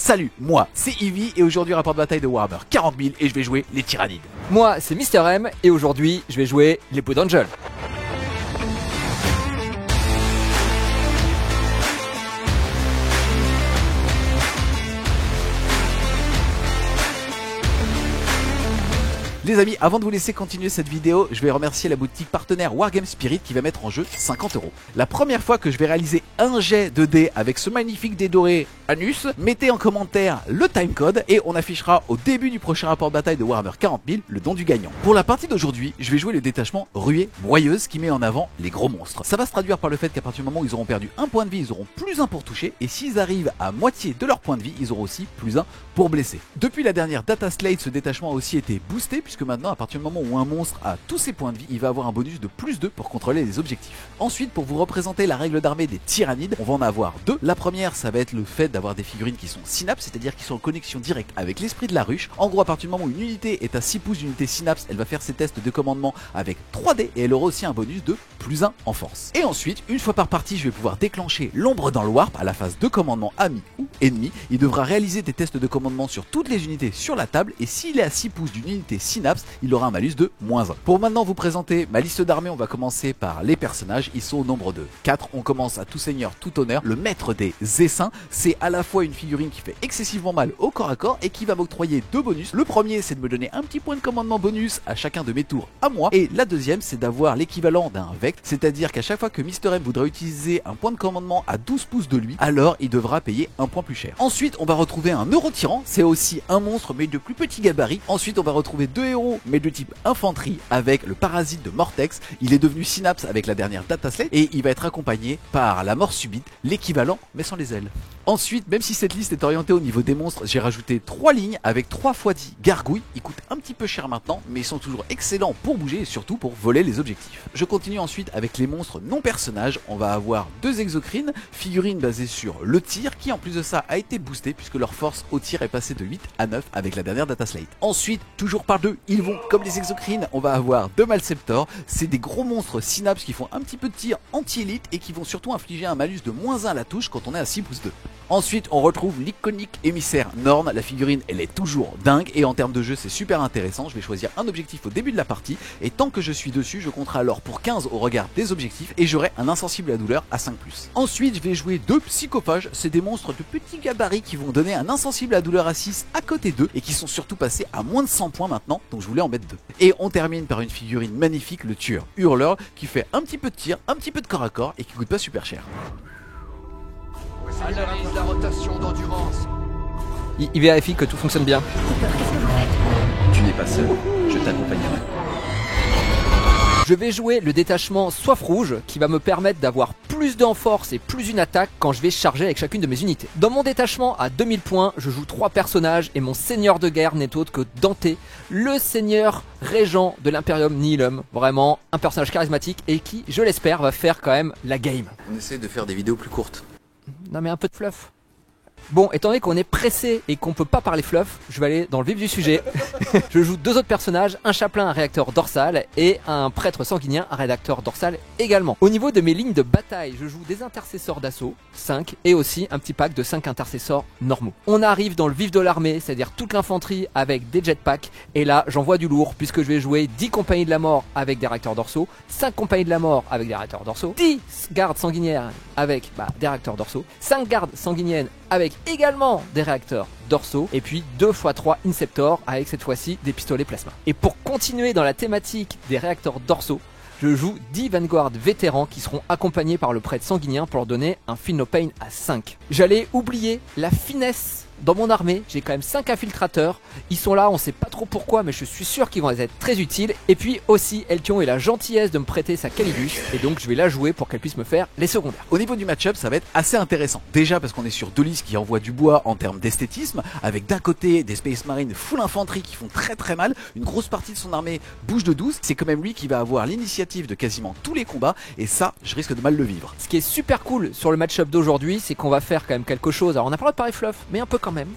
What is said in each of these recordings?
Salut, moi c'est Ivy et aujourd'hui rapport de bataille de Warhammer 40 000 et je vais jouer les Tyrannides. Moi c'est Mister M et aujourd'hui je vais jouer les Blood Angels. Les amis, avant de vous laisser continuer cette vidéo, je vais remercier la boutique partenaire Wargame Spirit qui va mettre en jeu 50 €. La première fois que je vais réaliser un jet de dés avec ce magnifique dé doré Anus, mettez en commentaire le timecode et on affichera au début du prochain rapport de bataille de Warhammer 40 000 le don du gagnant. Pour la partie d'aujourd'hui, je vais jouer le détachement Ruée Broyeuse qui met en avant les gros monstres. Ça va se traduire par le fait qu'à partir du moment où ils auront perdu un point de vie, ils auront plus 1 pour toucher et s'ils arrivent à moitié de leur point de vie, ils auront aussi plus 1 pour blesser. Depuis la dernière Data Slate, ce détachement a aussi été boosté puisque maintenant à partir du moment où un monstre a tous ses points de vie, il va avoir un bonus de plus 2 pour contrôler les objectifs. Ensuite, pour vous représenter la règle d'armée des Tyrannides, on va en avoir deux. La première, ça va être le fait d'avoir des figurines qui sont synapses, c'est-à-dire qui sont en connexion directe avec l'esprit de la ruche. En gros, à partir du moment où une unité est à 6 pouces d'unité synapse, elle va faire ses tests de commandement avec 3D et elle aura aussi un bonus de plus 1 en force. Et ensuite, une fois par partie, je vais pouvoir déclencher l'ombre dans le warp à la phase de commandement ami ou ennemi. Il devra réaliser des tests de commandement sur toutes les unités sur la table et s'il est à 6 pouces d'une unité synapse, il aura un malus de -1. Pour maintenant vous présenter ma liste d'armées, on va commencer par les personnages. Ils sont au nombre de 4. On commence à tout seigneur, tout honneur, le maître des essaims. C'est à la fois une figurine qui fait excessivement mal au corps à corps et qui va m'octroyer 2 bonus. Le premier, c'est de me donner un petit point de commandement bonus à chacun de mes tours à moi. Et la deuxième, c'est d'avoir l'équivalent d'un vect, c'est-à-dire qu'à chaque fois que Mister M voudra utiliser un point de commandement à 12 pouces de lui, alors il devra payer un point plus cher. Ensuite, on va retrouver un Eurotyran, c'est aussi un monstre mais de plus petit gabarit. Ensuite, on va retrouver 2 héros mais de type infanterie avec le parasite de Mortex. Il est devenu synapse avec la dernière Data Slate et il va être accompagné par la mort subite, l'équivalent mais sans les ailes. Ensuite, même si cette liste est orientée au niveau des monstres, j'ai rajouté 3 lignes avec 3 x 10 gargouilles. Ils coûtent un petit peu cher maintenant, mais ils sont toujours excellents pour bouger et surtout pour voler les objectifs. Je continue ensuite avec les monstres non personnages. On va avoir 2 exocrines, figurines basées sur le tir, qui en plus de ça a été boosté puisque leur force au tir est passée de 8 à 9 avec la dernière Data Slate. Ensuite, toujours par 2, ils vont comme les exocrines, on va avoir 2 Malceptors. C'est des gros monstres synapses qui font un petit peu de tir anti-élite et qui vont surtout infliger un malus de -1 à la touche quand on est à 6 pouces 2. Ensuite, on retrouve l'iconique émissaire Norn. La figurine, elle est toujours dingue et en termes de jeu, c'est super intéressant. Je vais choisir un objectif au début de la partie et tant que je suis dessus, je compterai alors pour 15 au regard des objectifs et j'aurai un insensible à la douleur à 5+. Ensuite, je vais jouer 2 psychophages. C'est des monstres de petits gabarits qui vont donner un insensible à la douleur à 6 à côté d'eux et qui sont surtout passés à moins de 100 points maintenant, donc je voulais en mettre 2. Et on termine par une figurine magnifique, le tueur hurleur, qui fait un petit peu de tir, un petit peu de corps à corps et qui coûte pas super cher. Analyse la rotation d'endurance. Il vérifie que tout fonctionne bien. Tu n'es pas seul, je t'accompagnerai. Je vais jouer le détachement Soif Rouge qui va me permettre d'avoir plus en force et plus une attaque quand je vais charger avec chacune de mes unités. Dans mon détachement à 2000 points, je joue 3 personnages et mon seigneur de guerre n'est autre que Dante, le seigneur régent de l'Imperium Nihilum. Vraiment un personnage charismatique et qui, je l'espère, va faire quand même la game. On essaie de faire des vidéos plus courtes. Non mais un peu de fluff. Bon, étant donné qu'on est pressé et qu'on peut pas parler fluff, je vais aller dans le vif du sujet. Je joue 2 autres personnages, un chapelain, un réacteur dorsal et un prêtre sanguinien, un réacteur dorsal également. Au niveau de mes lignes de bataille, je joue des intercesseurs d'assaut, 5, et aussi un petit pack de 5 intercesseurs normaux. On arrive dans le vif de l'armée, c'est-à-dire toute l'infanterie avec des jetpacks, et là j'envoie du lourd puisque je vais jouer 10 compagnies de la mort avec des réacteurs dorsaux, 5 compagnies de la mort avec des réacteurs dorsaux, 10 gardes sanguinières avec des réacteurs dorsaux, 5 gardes sanguiniennes avec également des réacteurs dorsaux et puis 2 x 3 Inceptor avec cette fois-ci des pistolets plasma. Et pour continuer dans la thématique des réacteurs dorsaux, je joue 10 Vanguard vétérans qui seront accompagnés par le prêtre sanguinien pour leur donner un Feel No Pain à 5. J'allais oublier la finesse. Dans mon armée, j'ai quand même 5 infiltrateurs. Ils sont là, on sait pas trop pourquoi, mais je suis sûr qu'ils vont être très utiles. Et puis aussi, Eltion a la gentillesse de me prêter sa Calibus, et donc je vais la jouer pour qu'elle puisse me faire les secondaires. Au niveau du match-up, ça va être assez intéressant. Déjà parce qu'on est sur 2 listes qui envoient du bois en termes d'esthétisme, avec d'un côté des Space Marines full infanterie qui font très mal. Une grosse partie de son armée bouge de 12. C'est quand même lui qui va avoir l'initiative de quasiment tous les combats, et ça, je risque de mal le vivre. Ce qui est super cool sur le match-up d'aujourd'hui, c'est qu'on va faire quand même quelque chose. Alors on n'a pas le droit de parler fluff, mais un peu quand même.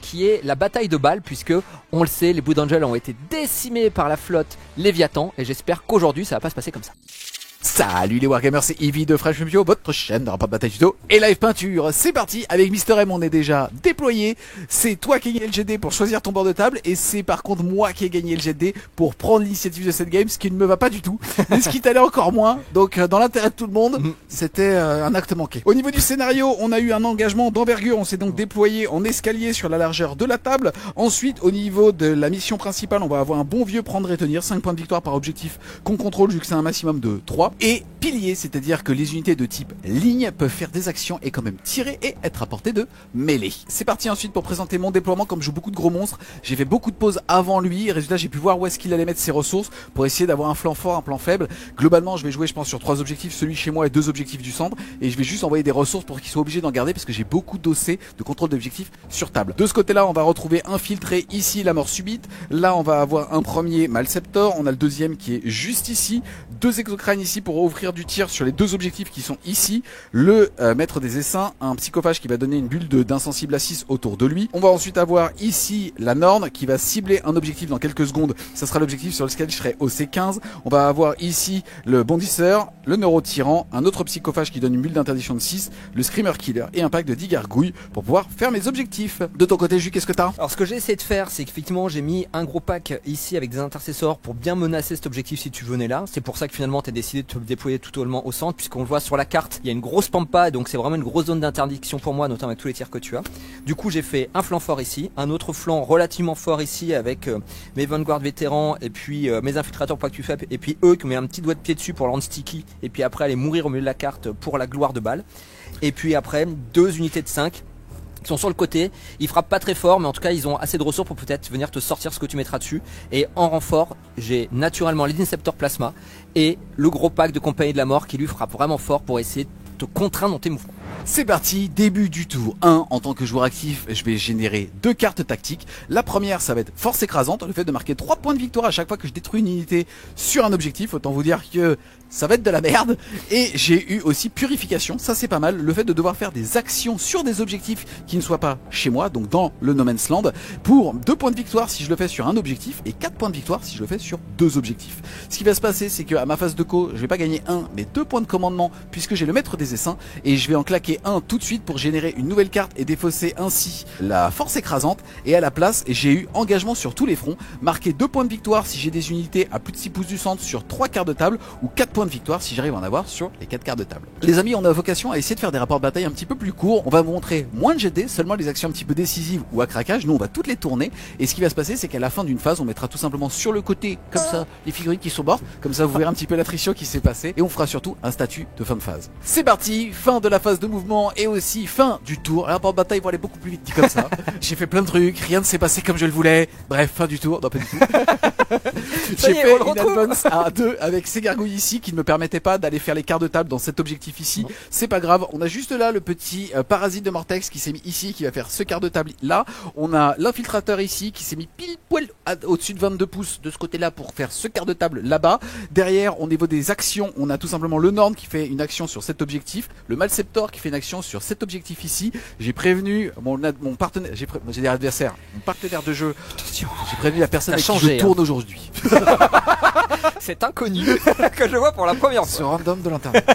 Qui est la bataille de Bâle, puisque on le sait, les Blood Angels ont été décimés par la flotte Léviathan et j'espère qu'aujourd'hui ça va pas se passer comme ça. Salut les Wargamers, c'est Eevee de Fresh Bio, votre chaîne de rapport de bataille tuto et live peinture. C'est parti, avec Mister M on est déjà déployé. C'est toi qui as gagné le GD pour choisir ton bord de table et c'est par contre moi qui ai gagné le GD pour prendre l'initiative de cette game, ce qui ne me va pas du tout, mais ce qui t'allait encore moins. Donc dans l'intérêt de tout le monde, c'était un acte manqué. Au niveau du scénario, on a eu un engagement d'envergure, on s'est donc déployé en escalier sur la largeur de la table. Ensuite, au niveau de la mission principale, on va avoir un bon vieux prendre et tenir, 5 points de victoire par objectif qu'on contrôle vu que c'est un maximum de 3. Et pilier, c'est-à-dire que les unités de type ligne peuvent faire des actions et quand même tirer et être à portée de mêlée. C'est parti ensuite pour présenter mon déploiement. Comme je joue beaucoup de gros monstres, j'ai fait beaucoup de pauses avant lui. Résultat, j'ai pu voir où est-ce qu'il allait mettre ses ressources pour essayer d'avoir un flanc fort, un plan faible. Globalement, je vais jouer je pense sur 3 objectifs, celui chez moi et 2 objectifs du centre. Et je vais juste envoyer des ressources pour qu'il soit obligé d'en garder parce que j'ai beaucoup d'OC de contrôle d'objectifs sur table. De ce côté-là, on va retrouver infiltré ici la mort subite. Là, on va avoir un premier Malceptor. On a le deuxième qui est juste ici. 2 exocrânes ici pour offrir du tir sur les 2 objectifs qui sont ici. Le maître des essaims, un psychophage qui va donner une bulle d'insensible à 6 autour de lui. On va ensuite avoir ici la Norne qui va cibler un objectif dans quelques secondes. Ça sera l'objectif sur lequel je serai au C15. On va avoir ici le bondisseur, le neurotyran, un autre psychophage qui donne une bulle d'interdiction de 6, le screamer killer et un pack de 10 gargouilles pour pouvoir faire mes objectifs. De ton côté, Jules, qu'est-ce que t'as? Alors ce que j'ai essayé de faire, c'est qu'effectivement j'ai mis un gros pack ici avec des intercesseurs pour bien menacer cet objectif si tu venais là. C'est pour ça que finalement t'as décidé de te déployer totalement au centre, puisqu'on le voit sur la carte, il y a une grosse pampa, donc c'est vraiment une grosse zone d'interdiction pour moi, notamment avec tous les tirs que tu as. Du coup j'ai fait un flanc fort ici, un autre flanc relativement fort ici avec mes Vanguard vétérans et puis mes infiltrateurs pour pas que tu fasses, et puis eux qui met un petit doigt de pied dessus pour le rendre sticky, et puis après aller mourir au milieu de la carte pour la gloire de balle. Et puis après 2 unités de 5 qui sont sur le côté, ils frappent pas très fort mais en tout cas ils ont assez de ressources pour peut-être venir te sortir ce que tu mettras dessus. Et en renfort, j'ai naturellement les Inceptor Plasma et le gros pack de Compagnie de la Mort qui lui frappe vraiment fort pour essayer de te contraindre dans tes mouvements. C'est parti, début du tour 1. En tant que joueur actif, je vais générer 2 cartes tactiques. La première, ça va être force écrasante, le fait de marquer 3 points de victoire à chaque fois que je détruis une unité sur un objectif. Autant vous dire que ça va être de la merde. Et j'ai eu aussi purification, ça c'est pas mal, le fait de devoir faire des actions sur des objectifs qui ne soient pas chez moi, donc dans le No Man's Land, pour 2 points de victoire si je le fais sur un objectif et 4 points de victoire si je le fais sur 2 objectifs. Ce qui va se passer, c'est qu'à ma phase de co, je vais pas gagner 1 mais 2 points de commandement puisque j'ai le maître des essaims et je vais en claquer un tout de suite pour générer une nouvelle carte et défausser ainsi la force écrasante. Et à la place, j'ai eu engagement sur tous les fronts, marquer 2 points de victoire si j'ai des unités à plus de 6 pouces du centre sur 3 quarts de table ou 4 points de victoire si j'arrive à en avoir sur les 4 quarts de table. Les amis, on a vocation à essayer de faire des rapports de bataille un petit peu plus courts. On va vous montrer moins de GD, seulement les actions un petit peu décisives ou à craquage. Nous on va toutes les tourner et ce qui va se passer c'est qu'à la fin d'une phase on mettra tout simplement sur le côté comme ça les figurines qui sont mortes, comme ça vous verrez un petit peu l'attrition qui s'est passée et on fera surtout un statut de fin de phase. C'est parti, fin de la phase de mouvement et aussi fin du tour. Les rapports de bataille vont aller beaucoup plus vite dit comme ça. J'ai fait plein de trucs, rien ne s'est passé comme je le voulais. Bref, fin du tour, non pas du tout. J'ai fait une advance à 2 avec ces gargouilles ici qui ne me permettaient pas d'aller faire les quarts de table dans cet objectif ici. C'est pas grave, on a juste là le petit parasite de Mortex qui s'est mis ici, qui va faire ce quart de table là. On a l'infiltrateur ici qui s'est mis pile poil au-dessus de 22 pouces de ce côté là pour faire ce quart de table là-bas. Derrière, au niveau des actions, on a tout simplement le Norn qui fait une action sur cet objectif, le Malceptor qui fait une action sur cet objectif ici. J'ai prévenu mon partenaire, j'ai des adversaires, mon partenaire de jeu. J'ai prévenu la personne avec qui je tourne aujourd'hui. C'est inconnu que je vois pour la première Ce fois. random de l'internet.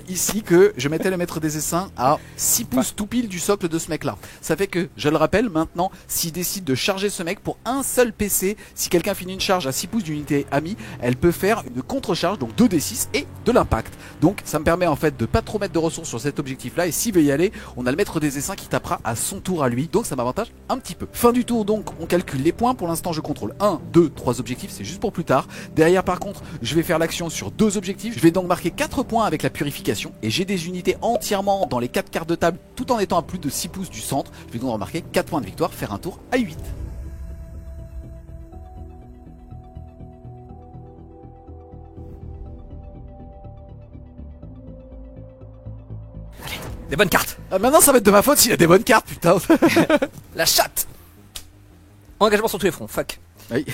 Ici que je mettais le maître des essaims à 6 pouces tout pile du socle de ce mec là. Ça fait que, je le rappelle maintenant, s'il décide de charger ce mec pour un seul PC, si quelqu'un finit une charge à 6 pouces d'unité amie, elle peut faire une contre-charge, donc 2d6 et de l'impact. Donc ça me permet en fait de pas trop mettre de ressources sur cet objectif là et s'il veut y aller, on a le maître des essaims qui tapera à son tour à lui, donc ça m'avantage un petit peu. Fin du tour donc, on calcule les points. Pour l'instant je contrôle 1, 2, 3 objectifs, c'est juste pour plus tard. Derrière par contre, je vais faire l'action sur 2 objectifs, je vais donc marquer 4 points avec la purification et j'ai des unités entièrement dans les 4 quarts de table tout en étant à plus de 6 pouces du centre. Je vais donc remarquer 4 points de victoire, faire un tour à 8. Des bonnes cartes. Maintenant ça va être de ma faute s'il a des bonnes cartes, putain. La chatte. Engagement sur tous les fronts, fuck. Oui.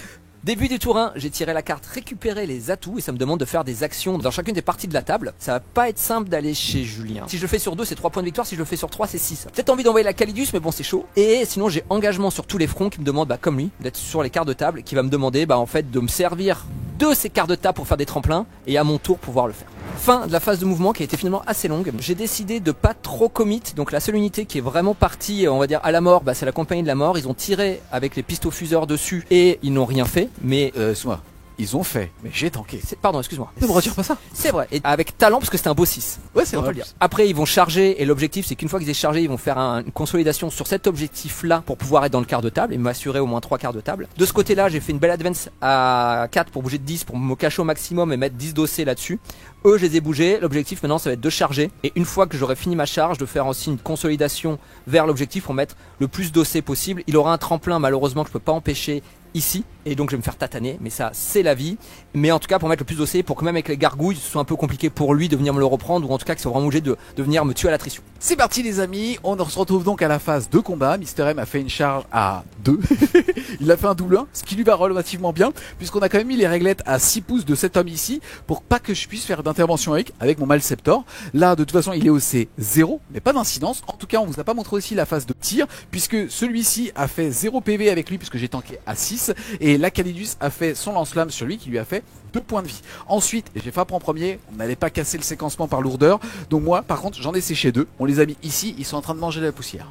Début du tour 1, j'ai tiré la carte récupérer les atouts et ça me demande de faire des actions dans chacune des parties de la table. Ça va pas être simple d'aller chez Julien. Si je le fais sur 2, c'est 3 points de victoire. Si je le fais sur 3, c'est 6. Peut-être envie d'envoyer la Calidus, mais bon, c'est chaud. Et sinon, j'ai engagement sur tous les fronts qui me demande, comme lui, d'être sur les quarts de table, qui va me demander, en fait, de me servir de ces quarts de table pour faire des tremplins et à mon tour pouvoir le faire. Fin de la phase de mouvement qui a été finalement assez longue. J'ai décidé de pas trop commit, donc la seule unité qui est vraiment partie, on va dire à la mort, c'est la compagnie de la mort. Ils ont tiré avec les pistofuseurs dessus et ils n'ont rien fait, mais Excuse-moi. Ils ont fait, mais j'ai tanké. pardon, excuse-moi. Ne me retire pas ça. C'est vrai, et avec talent parce que c'était un beau 6. Ouais, c'est On peut vrai. le dire. Après, ils vont charger et l'objectif, c'est qu'une fois qu'ils aient chargé, ils vont faire une consolidation sur cet objectif-là pour pouvoir être dans le quart de table et m'assurer au moins 3 quarts de table. De ce côté-là, j'ai fait une belle advance à 4 pour bouger de 10 pour me cacher au maximum et mettre 10 dossés là-dessus. Eux, je les ai bougés. L'objectif maintenant, ça va être de charger. Et une fois que j'aurai fini ma charge, de faire aussi une consolidation vers l'objectif pour mettre le plus d'ossés possible. Il aura un tremplin, malheureusement, que je peux pas empêcher ici. Et donc, je vais me faire tataner. Mais ça, c'est la vie. Mais en tout cas, pour mettre le plus d'ossés, pour que même avec les gargouilles, ce soit un peu compliqué pour lui de venir me le reprendre. Ou en tout cas, qu'il soit vraiment obligé de venir me tuer à l'attrition. C'est parti les amis, on se retrouve donc à la phase de combat. Mister M a fait une charge à 2. Il a fait un double 1, ce qui lui va relativement bien, puisqu'on a quand même mis les réglettes à 6 pouces de cet homme ici, pour pas que je puisse faire d'intervention avec mon Malceptor. Là, de toute façon, il est au C0, mais pas d'incidence. En tout cas, on vous a pas montré aussi la phase de tir, puisque celui-ci a fait 0 PV avec lui, puisque j'ai tanké à 6, et l'Acalidus a fait son lance-flamme sur lui, qui lui a fait 2 points de vie. Ensuite, j'ai frappé en premier, on n'allait pas casser le séquencement par lourdeur, donc moi, par contre, j'en ai séché 2. On les a mis ici, ils sont en train de manger de la poussière.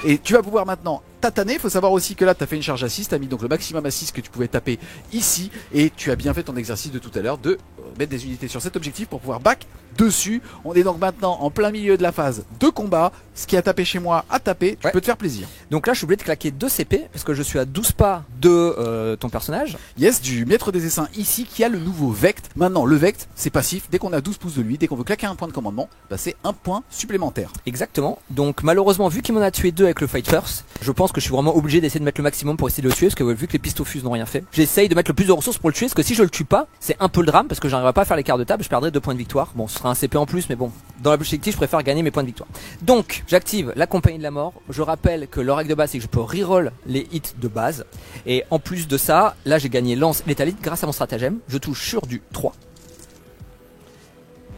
Et tu vas pouvoir maintenant tataner. Il faut savoir aussi que là tu as fait une charge à 6, tu as mis donc le maximum à 6 que tu pouvais taper ici, et tu as bien fait ton exercice de tout à l'heure de mettre des unités sur cet objectif pour pouvoir back dessus. On est donc maintenant en plein milieu de la phase de combat. Ce qui a tapé chez moi a tapé, tu peux te faire plaisir. Donc là je suis obligé de claquer 2 CP parce que je suis à 12 pas de ton personnage. Yes, du maître des essaims ici qui a le nouveau Vect. Maintenant le Vect c'est passif, dès qu'on a 12 pouces de lui, dès qu'on veut claquer un point de commandement, c'est un point supplémentaire. Exactement, donc malheureusement vu qu'il m'en a tué 2 avec le Fight First, je pense que je suis vraiment obligé d'essayer de mettre le maximum pour essayer de le tuer, parce que vu que les pistofus n'ont rien fait, j'essaye de mettre le plus de ressources pour le tuer, parce que si je le tue pas, c'est un peu le drame, parce que j'arriverai pas à faire les quarts de table, je perdrai 2 points de victoire. Bon, ce sera un CP en plus, mais bon, dans l'objectif je préfère gagner mes points de victoire. Donc j'active la compagnie de la mort. Je rappelle que leur règle de base c'est que je peux reroll les hits de base, et en plus de ça, là j'ai gagné lance létalite grâce à mon stratagème. Je touche sur du 3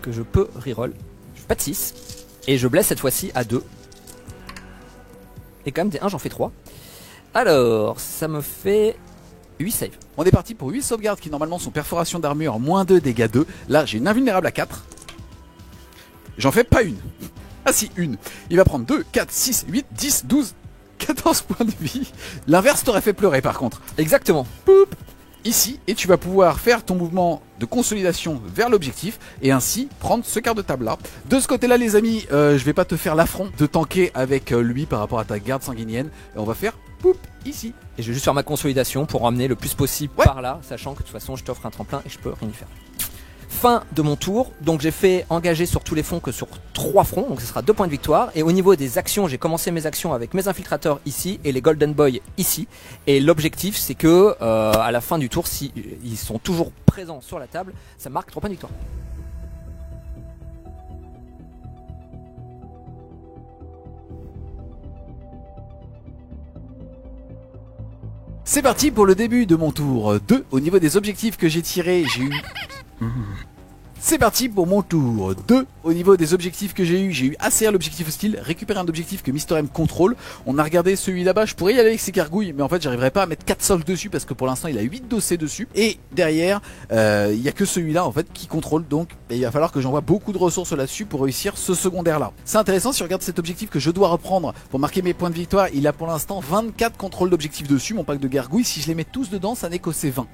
que je peux reroll, je fais pas de 6, et je blesse cette fois-ci à 2. Et quand même des 1 j'en fais 3. Alors ça me fait 8 saves. On est parti pour 8 sauvegardes qui normalement sont perforation d'armure, moins 2, dégâts 2. Là j'ai une invulnérable à 4. J'en fais pas une. Ah si, une. Il va prendre 2, 4, 6, 8, 10, 12, 14 points de vie. L'inverse t'aurait fait pleurer par contre. Exactement. Poup. Ici, et tu vas pouvoir faire ton mouvement de consolidation vers l'objectif et ainsi prendre ce quart de table là. De ce côté là les amis, je vais pas te faire l'affront de tanker avec lui par rapport à ta garde sanguinienne. On va faire poup ici. Et je vais juste faire ma consolidation pour ramener le plus possible par là, sachant que de toute façon je t'offre un tremplin et je peux rien y faire. Fin de mon tour, donc j'ai fait engager sur tous les fronts que sur 3 fronts, donc ce sera 2 points de victoire. Et au niveau des actions, j'ai commencé mes actions avec mes infiltrateurs ici et les Golden Boy ici. Et l'objectif c'est que à la fin du tour, si ils sont toujours présents sur la table, ça marque 3 points de victoire. C'est parti pour le début de mon tour 2. Au niveau des objectifs que j'ai tirés, j'ai eu... C'est parti pour mon tour 2. Au niveau des objectifs que j'ai eu ACR l'objectif hostile, récupérer un objectif que Mister M contrôle. On a regardé celui là-bas, je pourrais y aller avec ses gargouilles, mais en fait j'arriverai pas à mettre 4 sols dessus parce que pour l'instant il a 8 dossiers dessus. Et derrière, il y a que celui-là en fait qui contrôle, donc il va falloir que j'envoie beaucoup de ressources là-dessus pour réussir ce secondaire là. C'est intéressant si on regarde cet objectif que je dois reprendre pour marquer mes points de victoire, il a pour l'instant 24 contrôles d'objectifs dessus, mon pack de gargouilles, si je les mets tous dedans ça n'est qu'au C20.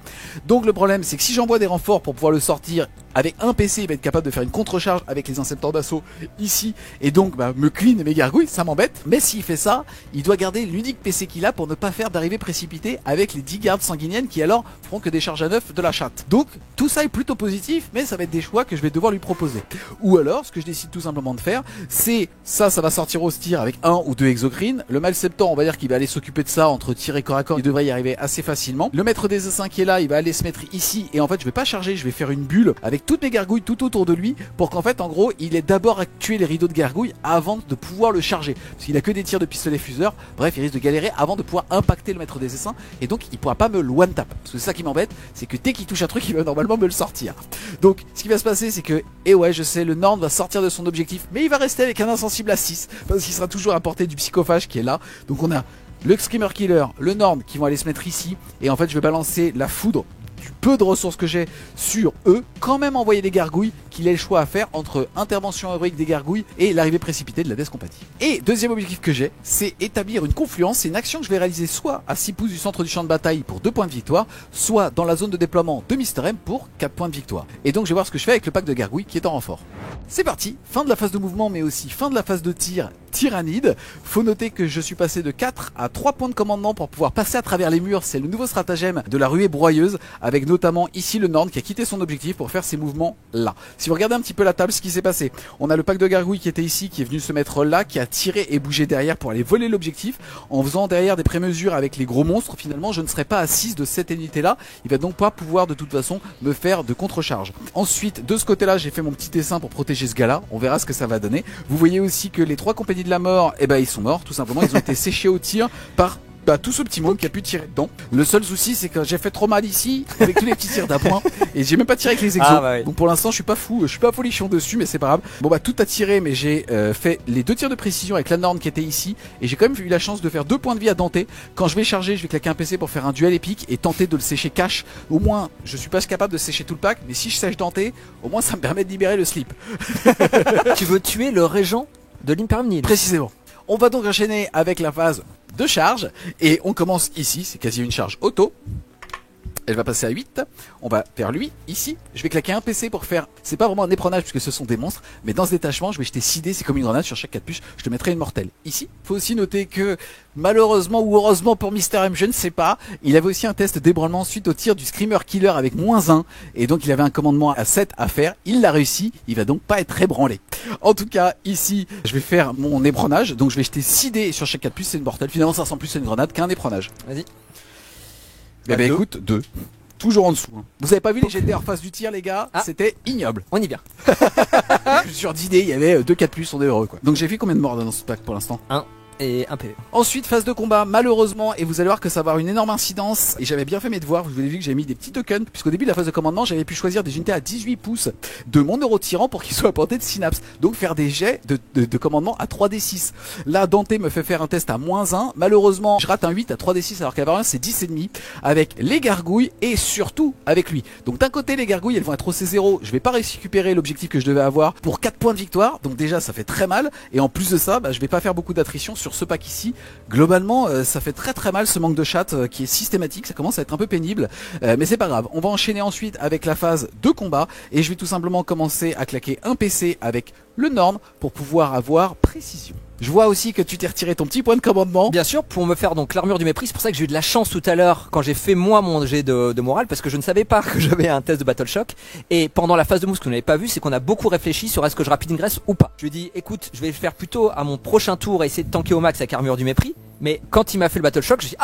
Donc le problème c'est que si j'envoie des renforts pour pouvoir le sortir, avec un PC il va être capable de faire une contre-charge avec les incepteurs d'assaut ici et donc me clean mes gargouilles, ça m'embête. Mais s'il fait ça, il doit garder l'unique PC qu'il a pour ne pas faire d'arrivée précipitée avec les 10 gardes sanguiniennes qui alors feront que des charges à 9 de la chatte. Donc tout ça est plutôt positif, mais ça va être des choix que je vais devoir lui proposer. Ou alors ce que je décide tout simplement de faire, c'est ça va sortir au tir avec 1 ou 2 exocrines. Le Malceptor on va dire qu'il va aller s'occuper de ça entre tir et corps à corps, il devrait y arriver assez facilement. Le maître des essaims qui est là, il va aller se mettre ici et en fait je vais pas charger, je vais faire une bulle avec toutes mes gargouilles tout autour de lui pour qu'en fait en gros il est d'abord à tuer les rideaux de gargouilles avant de pouvoir le charger, parce qu'il a que des tirs de pistolet fuseur. Bref, il risque de galérer avant de pouvoir impacter le maître des essaims et donc il pourra pas me le one tap, parce que c'est ça qui m'embête, c'est que dès qu'il touche un truc il va normalement me le sortir. Donc ce qui va se passer c'est que, et ouais je sais, le Norn va sortir de son objectif mais il va rester avec un insensible à 6 parce qu'il sera toujours à portée du psychophage qui est là. Donc on a le Screamer Killer, le Norn qui vont aller se mettre ici et en fait je vais balancer la foudre du peu de ressources que j'ai sur eux, quand même envoyer des gargouilles, qu'il ait le choix à faire entre intervention héroïque des gargouilles et l'arrivée précipitée de la Death Company. Et deuxième objectif que j'ai, c'est établir une confluence. C'est une action que je vais réaliser soit à 6 pouces du centre du champ de bataille pour 2 points de victoire, soit dans la zone de déploiement de Mister M pour 4 points de victoire. Et donc je vais voir ce que je fais avec le pack de gargouilles qui est en renfort. C'est parti, fin de la phase de mouvement mais aussi fin de la phase de tir tyrannide. Faut noter que je suis passé de 4 à 3 points de commandement pour pouvoir passer à travers les murs. C'est le nouveau stratagème de la ruée broyeuse, avec notamment ici le Norn qui a quitté son objectif pour faire ces mouvements là. Si vous regardez un petit peu la table, ce qui s'est passé, on a le pack de gargouilles qui était ici, qui est venu se mettre là, qui a tiré et bougé derrière pour aller voler l'objectif, en faisant derrière des prémesures avec les gros monstres. Finalement je ne serai pas assise de cette unité là, il va donc pas pouvoir de toute façon me faire de contre-charge. Ensuite de ce côté là j'ai fait mon petit dessin pour protéger ce gars là, on verra ce que ça va donner. Vous voyez aussi que les 3 compagnies de la mort, eh ben ils sont morts tout simplement, ils ont été séchés au tir par tout ce petit monde qui a pu tirer dedans. Le seul souci c'est que j'ai fait trop mal ici avec tous les petits tirs d'appoint et j'ai même pas tiré avec les exos. Oui. Donc pour l'instant je suis pas fou, je suis pas folichon dessus mais c'est pas grave. Bon tout a tiré mais j'ai fait les 2 tirs de précision avec la Norn qui était ici et j'ai quand même eu la chance de faire 2 points de vie à Dante. Quand je vais charger je vais claquer un PC pour faire un duel épique et tenter de le sécher cash. Au moins je suis pas capable de sécher tout le pack mais si je sèche Dante au moins ça me permet de libérer le slip. Tu veux tuer le régent de l'Imperium Nil? Précisément. On va donc enchaîner avec la phase de charge et on commence ici, c'est quasi une charge auto. Elle va passer à 8, on va vers lui, ici, je vais claquer un PC pour faire, c'est pas vraiment un éperonage puisque ce sont des monstres, mais dans ce détachement je vais jeter 6 dés, c'est comme une grenade sur chaque 4 puces, je te mettrai une mortelle. Ici, faut aussi noter que malheureusement ou heureusement pour Mister M, je ne sais pas, il avait aussi un test d'ébranlement suite au tir du Screamer Killer avec -1, et donc il avait un commandement à 7 à faire, il l'a réussi, il va donc pas être ébranlé. En tout cas, ici, je vais faire mon ébranage, donc je vais jeter 6 dés sur chaque 4 puces, c'est une mortelle, finalement ça ressemble plus à une grenade qu'à un ébranage. Vas-y. Eh ben écoute, 2. Toujours en dessous. Vous avez pas vu les GT hors face du tir les gars, c'était ignoble. On y vient. Sur 10 dés, il y avait 2 4+, on est heureux quoi. Donc j'ai fait combien de morts dans ce pack pour l'instant? 1 et 1 PV. Ensuite phase de combat malheureusement, et vous allez voir que ça va avoir une énorme incidence, et j'avais bien fait mes devoirs, vous avez vu que j'avais mis des petits tokens, puisqu'au début de la phase de commandement j'avais pu choisir des unités à 18 pouces de mon neurotyran pour qu'ils soient à portée de synapse, donc faire des jets de commandement à 3d6. Là Dante me fait faire un test à -1, malheureusement je rate un 8 à 3d6 alors qu'à la variance c'est 10,5 avec les gargouilles et surtout avec lui. Donc d'un côté les gargouilles elles vont être au C0, je vais pas récupérer l'objectif que je devais avoir pour 4 points de victoire, donc déjà ça fait très mal, et en plus de ça je vais pas faire beaucoup d'attrition sur ce pack ici. Globalement ça fait très mal ce manque de chat qui est systématique, ça commence à être un peu pénible, mais c'est pas grave. On va enchaîner ensuite avec la phase de combat et je vais tout simplement commencer à claquer un PC avec le Norn pour pouvoir avoir précision. Je vois aussi que tu t'es retiré ton petit point de commandement. Bien sûr, pour me faire donc l'armure du mépris, c'est pour ça que j'ai eu de la chance tout à l'heure quand j'ai fait moi mon jet de morale, parce que je ne savais pas que j'avais un test de Battle Shock. Et pendant la phase de move, ce que vous n'avez pas vu, c'est qu'on a beaucoup réfléchi sur est-ce que je rapide ingress ou pas. Je lui ai dit, écoute, je vais le faire plutôt à mon prochain tour et essayer de tanker au max avec armure du mépris. Mais quand il m'a fait le Battle Shock, j'ai dit,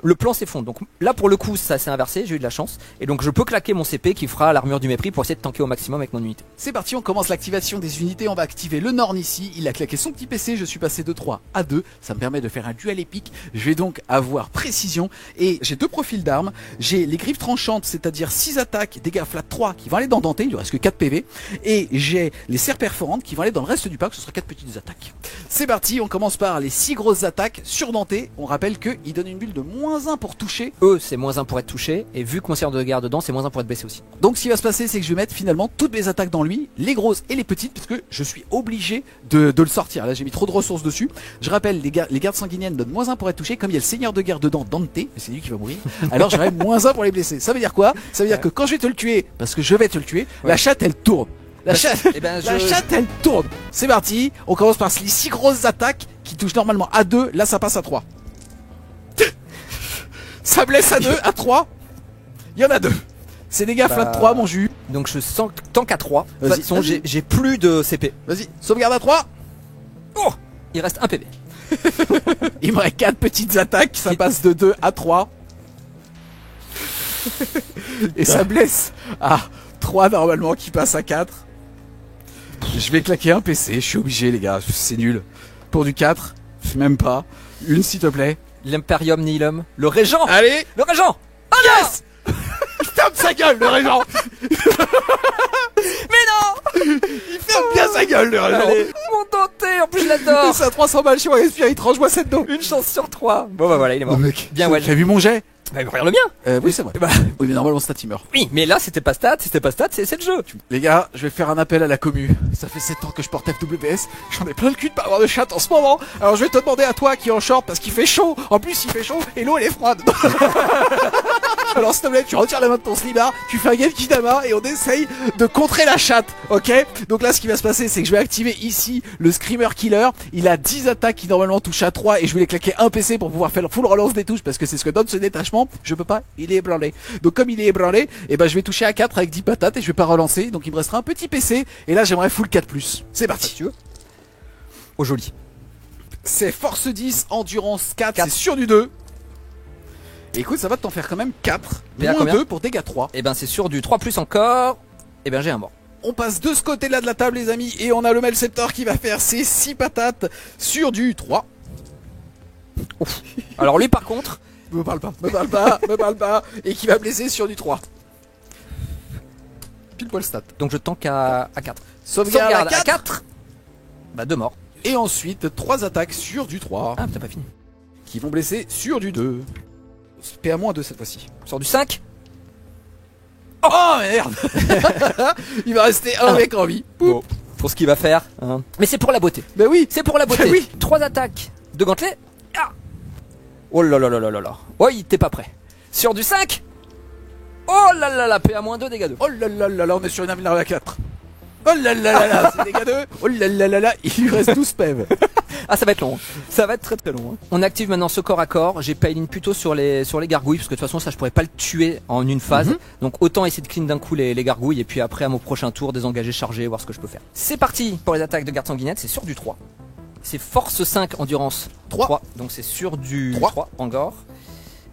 le plan s'effondre. Donc là pour le coup ça s'est inversé, j'ai eu de la chance. Et donc je peux claquer mon CP qui fera l'armure du mépris pour essayer de tanker au maximum avec mon unité. C'est parti, on commence l'activation des unités. On va activer le Norn ici, il a claqué son petit PC, je suis passé de 3 à 2. Ça me permet de faire un duel épique. Je vais donc avoir précision et j'ai 2 profils d'armes. J'ai les griffes tranchantes, c'est-à-dire 6 attaques, dégâts flat 3 qui vont aller dans Dante, il lui reste que 4 PV. Et j'ai les serres perforantes qui vont aller dans le reste du pack, ce sera 4 petites attaques. C'est parti, on commence par les 6 grosses attaques sur Dante. On rappelle qu'il donne une bulle de -1 pour toucher. Eux c'est -1 pour être touché, et vu que mon seigneur de guerre dedans, c'est -1 pour être blessé aussi. Donc ce qui va se passer, c'est que je vais mettre finalement toutes mes attaques dans lui, les grosses et les petites, parce que je suis obligé de le sortir. Là j'ai mis trop de ressources dessus. Je rappelle, les gardes sanguiniennes donnent -1 pour être touché, comme il y a le seigneur de guerre dedans, Dante, mais c'est lui qui va mourir, alors j'aurai -1 pour les blesser. Ça veut dire quoi? Ça veut dire que quand je vais te le tuer, parce que je vais te le tuer, la chatte elle tourne. La chatte elle tourne. C'est parti, on commence par les 6 grosses attaques qui touchent normalement à 2, là ça passe à 3. Ça blesse à 2, à 3. Il y en a 2. C'est des gars flat 3 mon jus. Donc je sens que tant qu'à 3, de toute façon j'ai plus de CP. Vas-y, sauvegarde à 3. Oh, il reste 1 PV. Il me reste 4 petites attaques, ça passe de 2 à 3. Et ça blesse à 3 normalement qui passe à 4. Je vais claquer un PC, je suis obligé les gars, c'est nul. Pour du 4, même pas. Une s'il te plaît. L'Imperium Nihilum. Le régent. Allez. Le régent. Yes. Ferme sa gueule le régent. Mais non. Il ferme bien sa gueule le régent. Allez. Mon Dante, en plus je l'adore. C'est à 300 balles chez moi, il range-moi cette dos. Une chance sur 3. Bon bah voilà, il est mort. Oh, mec, bien ouais. T'as vu mon jet? Bah regarde le mien. Oui, c'est vrai. Bah, Oui, mais normalement, stat, il meurt. oui, mais là c'était pas stat, c'est le jeu. Les gars, je vais faire un appel à la commu. Ça fait 7 ans que je porte FWS. J'en ai plein le cul de pas avoir de chat en ce moment. Alors je vais te demander à toi qui est en short parce qu'il fait chaud. En plus, il fait chaud et l'eau elle est froide. Alors s'il te plaît, tu retires la main de ton slibard, tu fais un Genki Dama et on essaye de contrer la chatte, ok? Donc là ce qui va se passer c'est que je vais activer ici le Screamer Killer. Il a 10 attaques qui normalement touchent à 3 et je vais les claquer un PC pour pouvoir faire full relance des touches parce que c'est ce que donne ce détachement. Je peux pas, il est ébranlé. Donc comme il est ébranlé, et ben je vais toucher à 4 avec 10 patates et je vais pas relancer. Donc il me restera un petit PC et là j'aimerais full 4+. C'est parti. Si tu veux. Oh joli. C'est force 10, endurance 4, 4. c'est sur du 2. Et écoute, ça va t'en faire quand même 4. Mais à Moins combien 2 pour dégâts 3. Et ben c'est sur du 3+ encore. Et ben j'ai un mort. On passe de ce côté-là de la table, les amis, et on a le Melceptor qui va faire ses 6 patates sur du 3. Ouf. Alors lui par contre, Me parle pas, me parle pas, me parle pas. Et qui va blesser sur du 3. Pile poil stat. donc je tank à 4. Sauvegarde à 4. 4. Bah 2 morts. Et ensuite, 3 attaques sur du 3. Ah t'as pas fini. Qui vont blesser sur du 2. PA-2 cette fois-ci. Sur du 5. Oh merde. Il va rester un mec en vie. Bon, pour ce qu'il va faire. Hein. Mais c'est pour la beauté. Bah oui. C'est pour la beauté. Bah oui. 3 attaques de gantelet. Ah. Oh là là là là là là. Oh il était pas prêt. Sur du 5. Oh là là là, PA-2, dégâts 2. Oh là là là là, on est sur une invulnérable à 4. Oh là là là là, c'est dégâts 2. Oh là là là là, il lui reste 12 PEV. Ah ça va être long, hein. Ça va être très très long. Hein. On active maintenant ce corps à corps. J'ai pile in plutôt sur les gargouilles parce que de toute façon ça je pourrais pas le tuer en une phase. Donc autant essayer de clean d'un coup les gargouilles et puis après à mon prochain tour désengager, charger, voir ce que je peux faire. C'est parti pour les attaques de garde sanguinette, c'est sur du 3. C'est force 5, endurance 3. Donc c'est sur du 3 encore.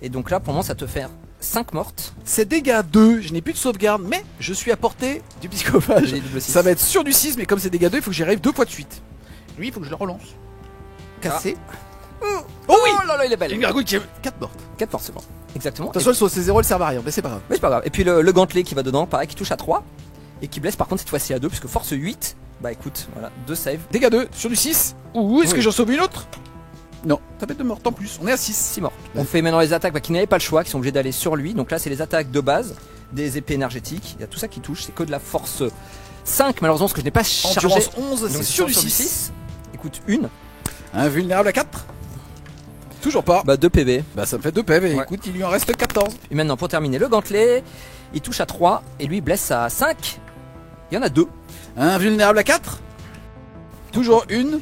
Et donc là pour moi ça te fait 5 mortes. C'est dégâts 2, je n'ai plus de sauvegarde, mais je suis à portée du psychophage. J'ai double 6. Ça va être sur du 6, mais comme c'est dégâts 2, il faut que j'y arrive 2 fois de suite. Lui, il faut que je le relance. Cassé. Oh oui, là là il est belle. Une gargouille qui est 4 mortes. 4 morts c'est bon. Exactement. De toute façon, c'est 0, elle sert à rien, mais c'est pas grave. Mais c'est pas grave. Et puis le gantelet qui va dedans, pareil, qui touche à 3 et qui blesse par contre cette fois-ci à 2 puisque force 8. Bah écoute, voilà, 2 save. Dégâts 2 sur du 6. Ou est-ce Oui. que j'en sauve une autre? Non, ça fait 2 mortes en plus. On est à 6. 6 morts. On fait maintenant les attaques qui n'avaient pas le choix, qui sont obligés d'aller sur lui. Donc là, c'est les attaques de base, des épées énergétiques. Il y a tout ça qui touche. C'est que de la force 5, malheureusement, parce que je n'ai pas chargé. Endurance 11, Donc c'est c'est sur du 6. Écoute, une. Invulnérable à 4. Toujours pas. Bah 2 PV. Bah ça me fait 2 PV. Et Ouais. écoute, il lui en reste 14. Et maintenant, pour terminer, le gantelet, il touche à 3 et lui, il blesse à 5. Il y en a 2. Invulnérable à 4. Toujours une.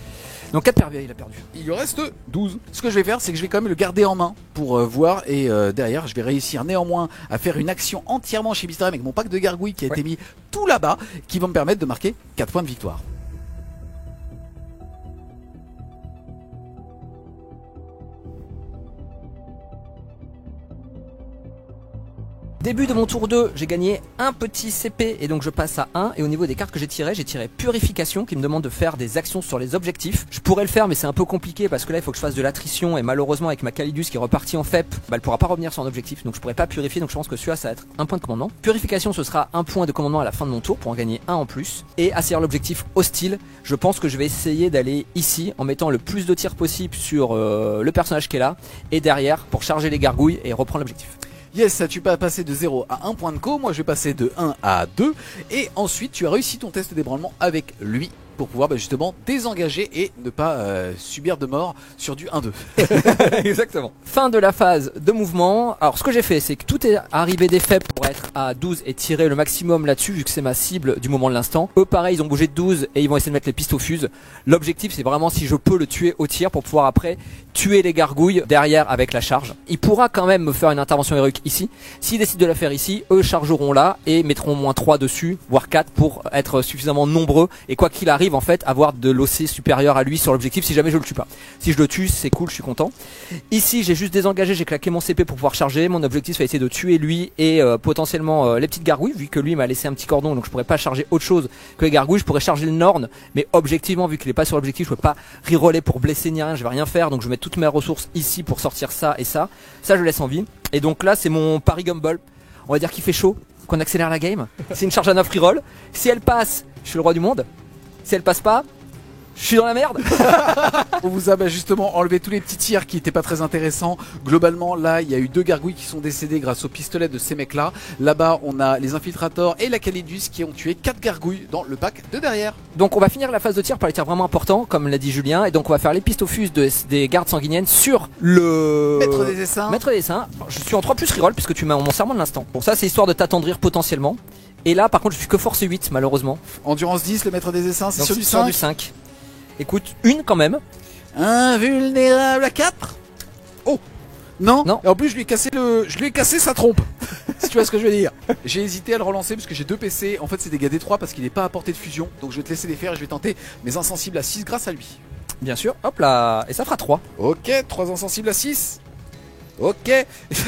Donc 4 PV, il a perdu. Il lui reste 12. Ce que je vais faire, c'est que je vais quand même le garder en main pour voir. Et derrière, je vais réussir néanmoins à faire une action entièrement chez Mister M avec mon pack de gargouilles qui a été mis tout là-bas, qui va me permettre de marquer 4 points de victoire. Début de mon tour 2, j'ai gagné un petit CP et donc je passe à 1. Et au niveau des cartes que j'ai tiré Purification qui me demande de faire des actions sur les objectifs. Je pourrais le faire mais c'est un peu compliqué parce que là il faut que je fasse de l'attrition et malheureusement avec ma Calidus qui est repartie en FEP, bah elle pourra pas revenir sur un objectif donc je pourrais pas purifier, donc je pense que celui-là ça va être un point de commandement. Purification ce sera un point de commandement à la fin de mon tour pour en gagner un en plus. Et assaillir l'objectif hostile, je pense que je vais essayer d'aller ici en mettant le plus de tirs possible sur le personnage qui est là et derrière pour charger les gargouilles et reprendre l'objectif. Yes, tu vas passer de 0 à 1 point de co. Moi, je vais passer de 1 à 2. Et ensuite, tu as réussi ton test d'ébranlement avec lui pour pouvoir justement désengager et ne pas subir de mort sur du 1-2. Exactement. Fin de la phase de mouvement. Alors ce que j'ai fait c'est que tout est arrivé des faits pour être à 12 et tirer le maximum là-dessus vu que c'est ma cible du moment de l'instant. Eux pareil ils ont bougé de 12 et ils vont essayer de mettre les pistes au fuse. L'objectif c'est vraiment si je peux le tuer au tir pour pouvoir après tuer les gargouilles derrière avec la charge. Il pourra quand même me faire une intervention héroïque ici. S'ils décident de la faire ici, eux chargeront là et mettront moins 3 dessus, voire 4 pour être suffisamment nombreux et quoi qu'il arrive en fait avoir de l'OC supérieur à lui sur l'objectif si jamais je le tue pas. Si je le tue c'est cool, je suis content. Ici j'ai juste désengagé, j'ai claqué mon CP pour pouvoir charger. Mon objectif c'est essayer de tuer lui et potentiellement les petites gargouilles vu que lui m'a laissé un petit cordon donc je pourrais pas charger autre chose que les gargouilles. Je pourrais charger le Norn mais objectivement vu qu'il est pas sur l'objectif je peux pas reroller pour blesser ni rien, je vais rien faire donc je vais mettre toutes mes ressources ici pour sortir ça et ça. Ça je laisse en vie. Et donc là c'est mon pari Gumball. On va dire qu'il fait chaud, qu'on accélère la game. C'est une charge à 9 reroll. Si elle passe, je suis le roi du monde. Si elle passe pas, Je suis dans la merde. On vous a justement enlevé tous les petits tirs qui étaient pas très intéressants. Globalement, là, il y a eu 2 gargouilles qui sont décédées grâce au pistolet de ces mecs-là. Là-bas, on a les infiltrators et la Calidus qui ont tué 4 gargouilles dans le pack de derrière. Donc on va finir la phase de tir par les tirs vraiment importants, comme l'a dit Julien. Et donc on va faire les pistes au fuse des gardes sanguiniennes sur le Maître des essaims. Maître des essaims. Je suis en 3 plus reroll puisque tu m'as mon serment de l'instant. Bon, ça c'est histoire de t'attendrir potentiellement. Et là par contre je suis que force 8 malheureusement. Endurance 10, le maître des essaims, c'est Donc, sur du sur 5. du 5. Écoute, une quand même. Invulnérable à 4. Oh non. Non. Et en plus je lui ai cassé sa trompe. Si tu vois ce que je veux dire. J'ai hésité à le relancer parce que j'ai 2 PC. En fait c'est des dégâts D3 parce qu'il n'est pas à portée de fusion. Donc je vais te laisser les faire et je vais tenter mes insensibles à 6 grâce à lui. Bien sûr. Hop là. Et ça fera 3. Ok, 3 insensibles à 6. Ok.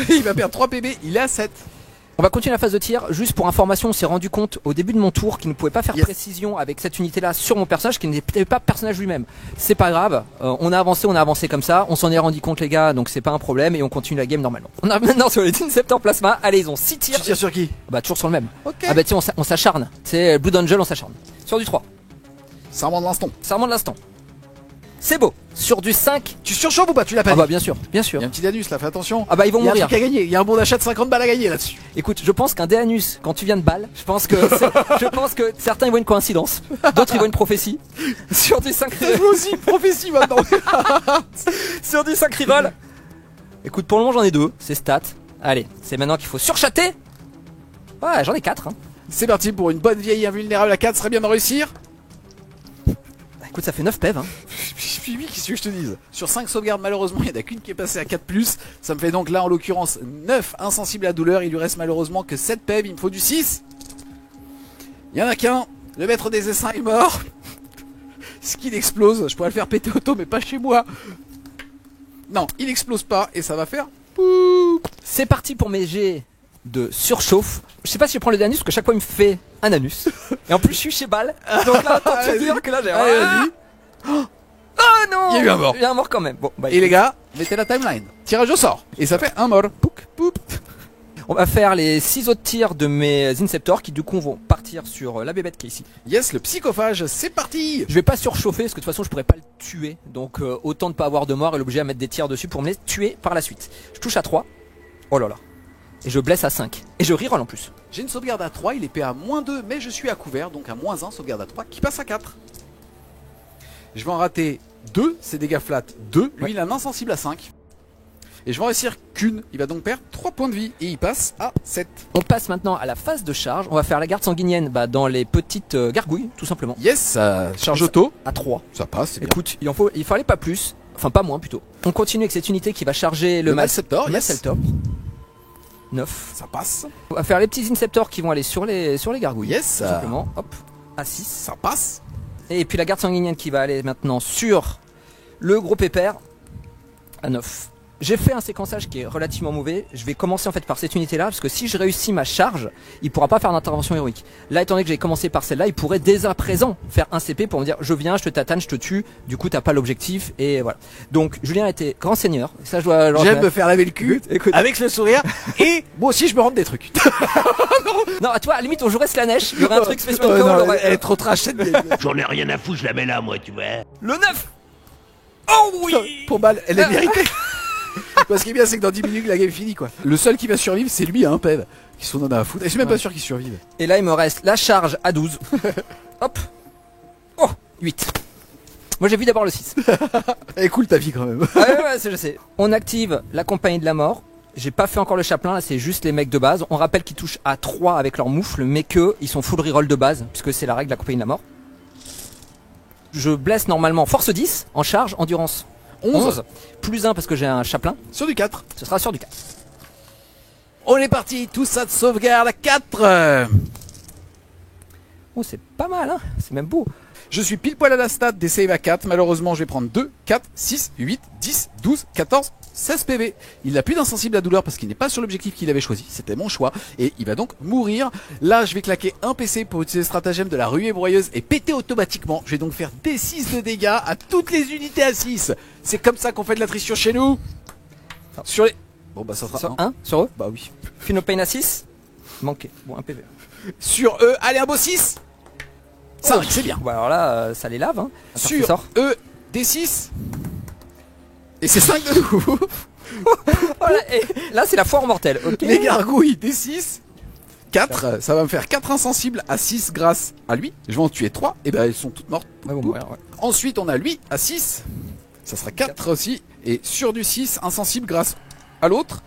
Il va perdre 3 PB, il est à 7. On va continuer la phase de tir. Juste pour information, on s'est rendu compte au début de mon tour qu'il ne pouvait pas faire précision avec cette unité là sur mon personnage qui n'était pas personnage lui-même. C'est pas grave, on a avancé comme ça, on s'en est rendu compte les gars, donc c'est pas un problème et on continue la game normalement. On arrive maintenant sur les Inceptor Plasma. Allez, ils ont 6 tirs. Tu tires sur qui? Bah toujours sur le même. Ok. Ah bah tiens, on s'acharne. C'est Blood Angel, on s'acharne. Sur du 3. Serment de l'instant. Serment de l'instant. C'est beau. Sur du 5. Tu surchauffes ou pas? Tu l'as pas Ah dit. bah bien sûr, bien Il sûr. y a un petit Danus là, fais attention. Ah bah ils vont Il y a un mourir. truc à gagner, il y a un bon d'achat de 50 balles à gagner là-dessus. Écoute, je pense qu'un Déanus, quand tu viens de balle, je pense que certains y voient une coïncidence, d'autres y voient une prophétie. Sur du 5 Je veux aussi prophétie maintenant. sur du 5 reroll. Écoute, pour le moment j'en ai 2, c'est stat. Allez, c'est maintenant qu'il faut surchater. Ouais, j'en ai 4 hein. C'est parti pour une bonne vieille invulnérable à 4, serait bien de réussir. Écoute, ça fait 9 PEV hein. Puis oui, qu'est-ce que je te dise? Sur 5 sauvegardes, malheureusement, il n'y en a qu'une qui est passée à 4+. Ça me fait donc là, en l'occurrence, 9 insensibles à douleur. Il lui reste malheureusement que 7 PEV, il me faut du 6. Il y en a qu'un. Le maître des essaims est mort. Ce qu'il explose, je pourrais le faire péter auto, mais pas chez moi. Non, il explose pas et ça va faire... poup. C'est parti pour mes jets de surchauffe. Je sais pas si je prends le Déanus parce que chaque fois il me fait un anus. Et en plus je suis chez balle. Donc là, autant te dire que là j'ai... Allez, vas-y. Oh non. Il y a eu un mort. Il y a un mort quand même. Bon, bah, Et les gars, mettez la timeline. Tirage au sort. Et ça fait un mort. Pouc, poup. on va faire les 6 autres tirs de mes Inceptors qui du coup vont partir sur la bébête qui est ici. Yes, le psychophage, c'est parti. Je vais pas surchauffer parce que de toute façon je pourrais pas le tuer. Donc autant ne pas avoir de mort et l'objet à mettre des tirs dessus pour me les tuer par la suite. Je touche à 3. Oh là là. Et je blesse à 5. Et je reroll en plus. J'ai une sauvegarde à 3, il est PA à -2, mais je suis à couvert, donc à -1, sauvegarde à 3, qui passe à 4. Je vais en rater 2, c'est dégâts flat 2, lui Ouais. il a un insensible à 5. Et je vais en réussir qu'une, il va donc perdre 3 points de vie, et il passe à 7. On passe maintenant à la phase de charge. On va faire la garde sanguinienne dans les petites gargouilles, tout simplement. Yes, ça charge auto, À 3. ça passe, c'est bien. Écoute, il fallait pas plus. Enfin, pas moins plutôt. On continue avec cette unité qui va charger le Malceptor, yes, Malceptor. 9. ça passe, On va faire les petits Inceptors qui vont aller sur les gargouilles. yes, Tout simplement. Hop. À 6. ça passe. Et puis la garde sanguinienne qui va aller maintenant sur le gros pépère à 9. J'ai fait un séquençage qui est relativement mauvais. Je vais commencer en fait par cette unité là parce que si je réussis ma charge, il pourra pas faire d'intervention héroïque. Là étant donné que j'ai commencé par celle-là, il pourrait dès à présent faire un CP pour me dire je viens, je te tatane, je te tue. Du coup t'as pas l'objectif et voilà. Donc Julien était grand seigneur. Ça je dois. J'aime me faire laver le cul, Écoute. avec le sourire, et moi aussi je me rends des trucs. Non, à toi, à la limite on jouerait Slanesh. Il y aurait un truc spécial. Non, elle est trop trash cette game. J'en ai rien à foutre, je la mets là, moi, tu vois. Le 9. Oh oui. Pour balle, elle est méritée. Parce qu'il est bien, c'est que dans 10 minutes, la game est finie quoi. Le seul qui va survivre, c'est lui, hein, Pev. Qui sont en a à foutre. Et je suis même pas sûr qu'il survive. Et là il me reste la charge à 12. Hop. Oh 8. Moi j'ai vu d'abord le 6. Elle est cool ta vie quand même. Ah ouais, je sais. On active la compagnie de la mort. J'ai pas fait encore le chaplain, là c'est juste les mecs de base. On rappelle qu'ils touchent à 3 avec leur moufle, mais que ils sont full reroll de base, puisque c'est la règle de la compagnie de la mort. Je blesse normalement force 10 en charge, endurance 11. Plus 1 parce que j'ai un chaplain. Sur du 4. Ce sera sur du 4. On est parti, tout ça de sauvegarde à 4. Oh c'est pas mal hein, c'est même beau. Je suis pile poil à la stat des save à 4. Malheureusement, je vais prendre 2, 4, 6, 8, 10, 12, 14, 16 PV. Il n'a plus d'insensible à douleur parce qu'il n'est pas sur l'objectif qu'il avait choisi. C'était mon choix. Et il va donc mourir. Là, je vais claquer un PC pour utiliser le stratagème de la ruée broyeuse et péter automatiquement. Je vais donc faire D6 de dégâts à toutes les unités à 6. C'est comme ça qu'on fait de l'attrition chez nous. Sur les... Bon bah ça sera Sur 1. 1 sur eux. Bah oui. Philopane à 6. Manqué. Bon, un PV. Sur eux, allez un beau 6. 5, c'est bien. Bon, alors là, ça les lave. Hein. Sur Sort. E, D6. Et c'est 5 de nouveau. Voilà, et là, c'est la foire mortelle. Ok. Les gargouilles, D6. 4, ça va me faire 4 insensibles à 6 grâce à lui. Je vais en tuer 3, et ben elles sont toutes mortes. Ouais, bon, ouais. Ensuite, on a lui à 6. Ça sera 4 aussi. Et sur du 6, insensible grâce à l'autre.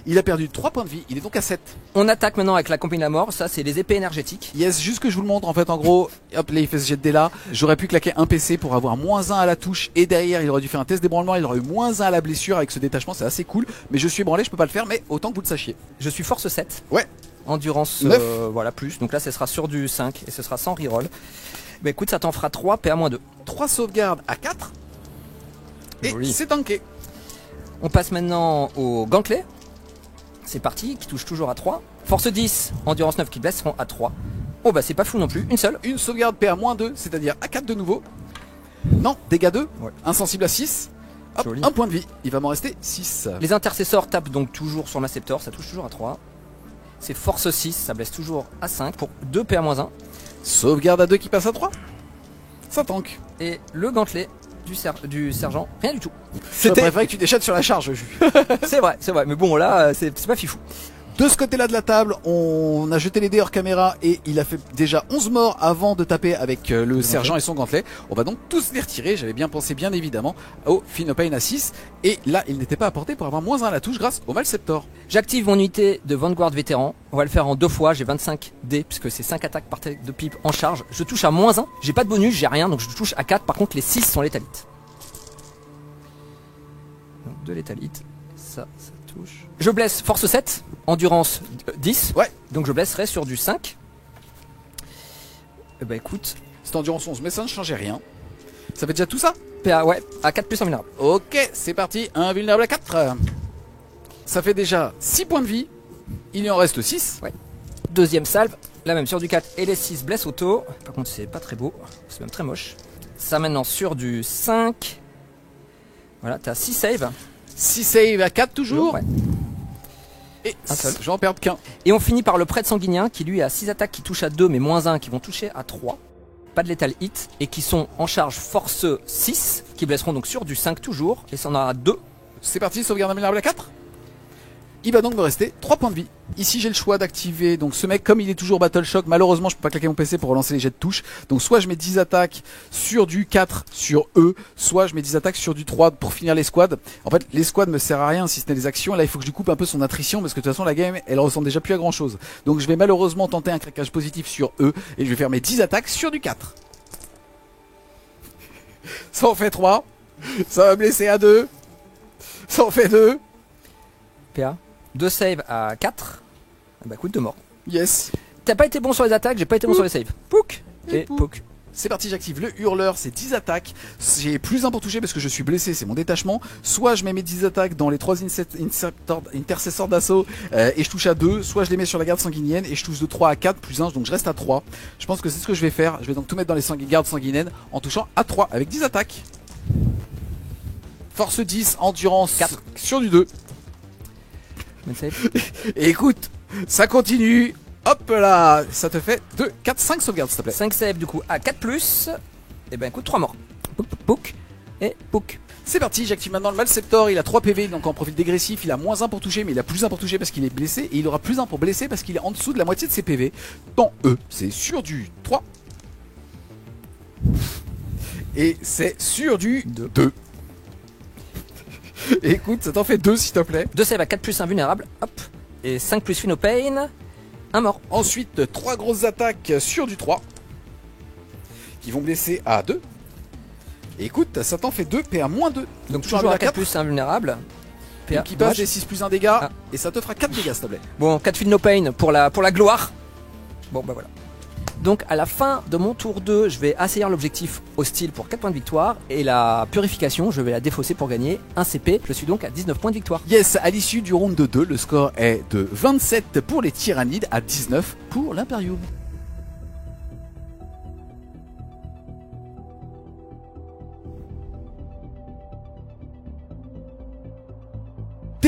Il a perdu 3 points de vie, il est donc à 7. On attaque maintenant avec la compagnie de la mort. Ça, c'est les épées énergétiques. Yes, juste que je vous le montre en fait en gros, hop là il fait ce jet de dés là, j'aurais pu claquer un PC pour avoir -1 à la touche et derrière il aurait dû faire un test d'ébranlement, il aurait eu -1 à la blessure avec ce détachement, c'est assez cool, mais je suis ébranlé, je peux pas le faire, mais autant que vous le sachiez. Je suis force 7. Ouais. Endurance, 9. voilà, plus. Donc là, ce sera sur du 5 et ce sera sans reroll. Bah écoute, ça t'en fera 3, PA-2. 3 sauvegardes à 4. Et Joli. c'est tanké. On passe maintenant au gantelet. C'est parti, qui touche toujours à 3. Force 10, endurance 9 qui blesseront à 3. Oh bah c'est pas fou non plus, une seule. Une sauvegarde PA-2, c'est-à-dire à 4 de nouveau. Non, dégâts 2, Ouais. insensible à 6. Hop, Joli. 1 point de vie, il va m'en rester 6. Les intercesseurs tapent donc toujours sur Maceptor, ça touche toujours à 3. C'est force 6, ça blesse toujours à 5 pour 2 PA-1. Sauvegarde à 2 qui passe à 3. Ça tank. Et le gantelet du sergent, rien du tout. Je préférais que tu déchattes sur la charge, Jus. C'est vrai, mais bon là, c'est pas fifou. De ce côté-là de la table, on a jeté les dés hors caméra et il a fait déjà 11 morts avant de taper avec le sergent et son gantelet. On va donc tous les retirer, j'avais bien pensé bien évidemment au Phenopain à 6 et là il n'était pas apporté pour avoir -1 à la touche grâce au Malceptor. J'active mon unité de Vanguard vétéran, on va le faire en 2 fois, j'ai 25 dés puisque c'est 5 attaques par tête de pipe en charge. Je touche à -1, j'ai pas de bonus, j'ai rien donc je touche à 4, par contre les 6 sont létalites. Donc 2 létalites, ça touche. Je blesse force 7, endurance 10, Ouais. donc je blesserai sur du 5. Et bah écoute, C'est endurance 11 mais ça ne changeait rien. Ça fait déjà tout ça? PA, ouais, à 4 plus invulnérable. Ok, c'est parti, invulnérable à 4. Ça fait déjà 6 points de vie, il y en reste 6. Deuxième salve, la même sur du 4 et les 6 blessent auto. Par contre c'est pas très beau, c'est même très moche. Ça maintenant sur du 5. Voilà, t'as 6 saves. 6 save à 4 toujours. Ouais. Et Un seul. je vais en perdre qu'un. Et on finit par le prêtre sanguinien qui lui a 6 attaques qui touchent à 2 mais -1 qui vont toucher à 3. Pas de létal hit et qui sont en charge force 6 qui blesseront donc sur du 5 toujours et ça en aura 2. C'est parti, sauvegarde invulnérable à 4. Il va donc me rester 3 points de vie. Ici j'ai le choix d'activer donc ce mec comme il est toujours Battle Shock. Malheureusement je peux pas claquer mon PC pour relancer les jets de touche. Donc soit je mets 10 attaques sur du 4 sur E, soit je mets 10 attaques sur du 3 pour finir les squads. En fait les squads me servent à rien si ce n'est des actions. Là il faut que je lui coupe un peu son attrition parce que de toute façon la game elle ressemble déjà plus à grand chose. Donc je vais malheureusement tenter un craquage positif sur E et je vais faire mes 10 attaques sur du 4. Ça en fait 3. Ça va blesser à 2. Ça en fait 2. PA. 2 saves à 4. Bah écoute, 2 morts. Yes. T'as pas été bon sur les attaques, j'ai pas été bon sur les saves. Pouk et pouk. C'est parti, j'active le hurleur, c'est 10 attaques. J'ai plus 1 pour toucher parce que je suis blessé, c'est mon détachement. Soit je mets mes 10 attaques dans les 3 intercesseurs d'assaut et je touche à 2. Soit je les mets sur la garde sanguinienne et je touche de 3 à 4 plus 1, donc je reste à 3. Je pense que c'est ce que je vais faire. Je vais donc tout mettre dans les gardes sanguiniennes en touchant à 3 avec 10 attaques. Force 10, endurance 4 sur du 2. Bonne save. Et écoute, ça continue. Hop là, ça te fait 2, 4, 5 sauvegardes s'il te plaît. 5 saves du coup à 4 plus. Et ben écoute, 3 morts. Pouk pouk pouk. Et pouk. C'est parti, j'active maintenant le Malceptor, il a 3 PV donc en profil dégressif, il a -1 pour toucher mais il a plus 1 pour toucher parce qu'il est blessé et il aura plus 1 pour blesser parce qu'il est en dessous de la moitié de ses PV. Dans E, c'est sur du 3. Et c'est sur du 2. Écoute, ça t'en fait 2 s'il te plaît. 2 saves à 4 plus invulnérable. Hop. Et 5 plus Phenopain. 1 mort. Ensuite, 3 grosses attaques sur du 3 qui vont blesser à 2. Et écoute, ça t'en fait 2, PA-2. Donc toujours à 4 plus invulnérable. PA. Qui passe Dommage. des 6 plus 1 dégâts Ah. et ça te fera 4 dégâts s'il te plaît. Bon, 4 Phenopain pour la gloire. Bon bah voilà. Donc à la fin de mon tour 2, je vais assaillir l'objectif hostile pour 4 points de victoire. Et la purification, je vais la défausser pour gagner 1 CP. Je suis donc à 19 points de victoire. Yes, à l'issue du round de 2, le score est de 27 pour les Tyrannides à 19 pour l'Imperium.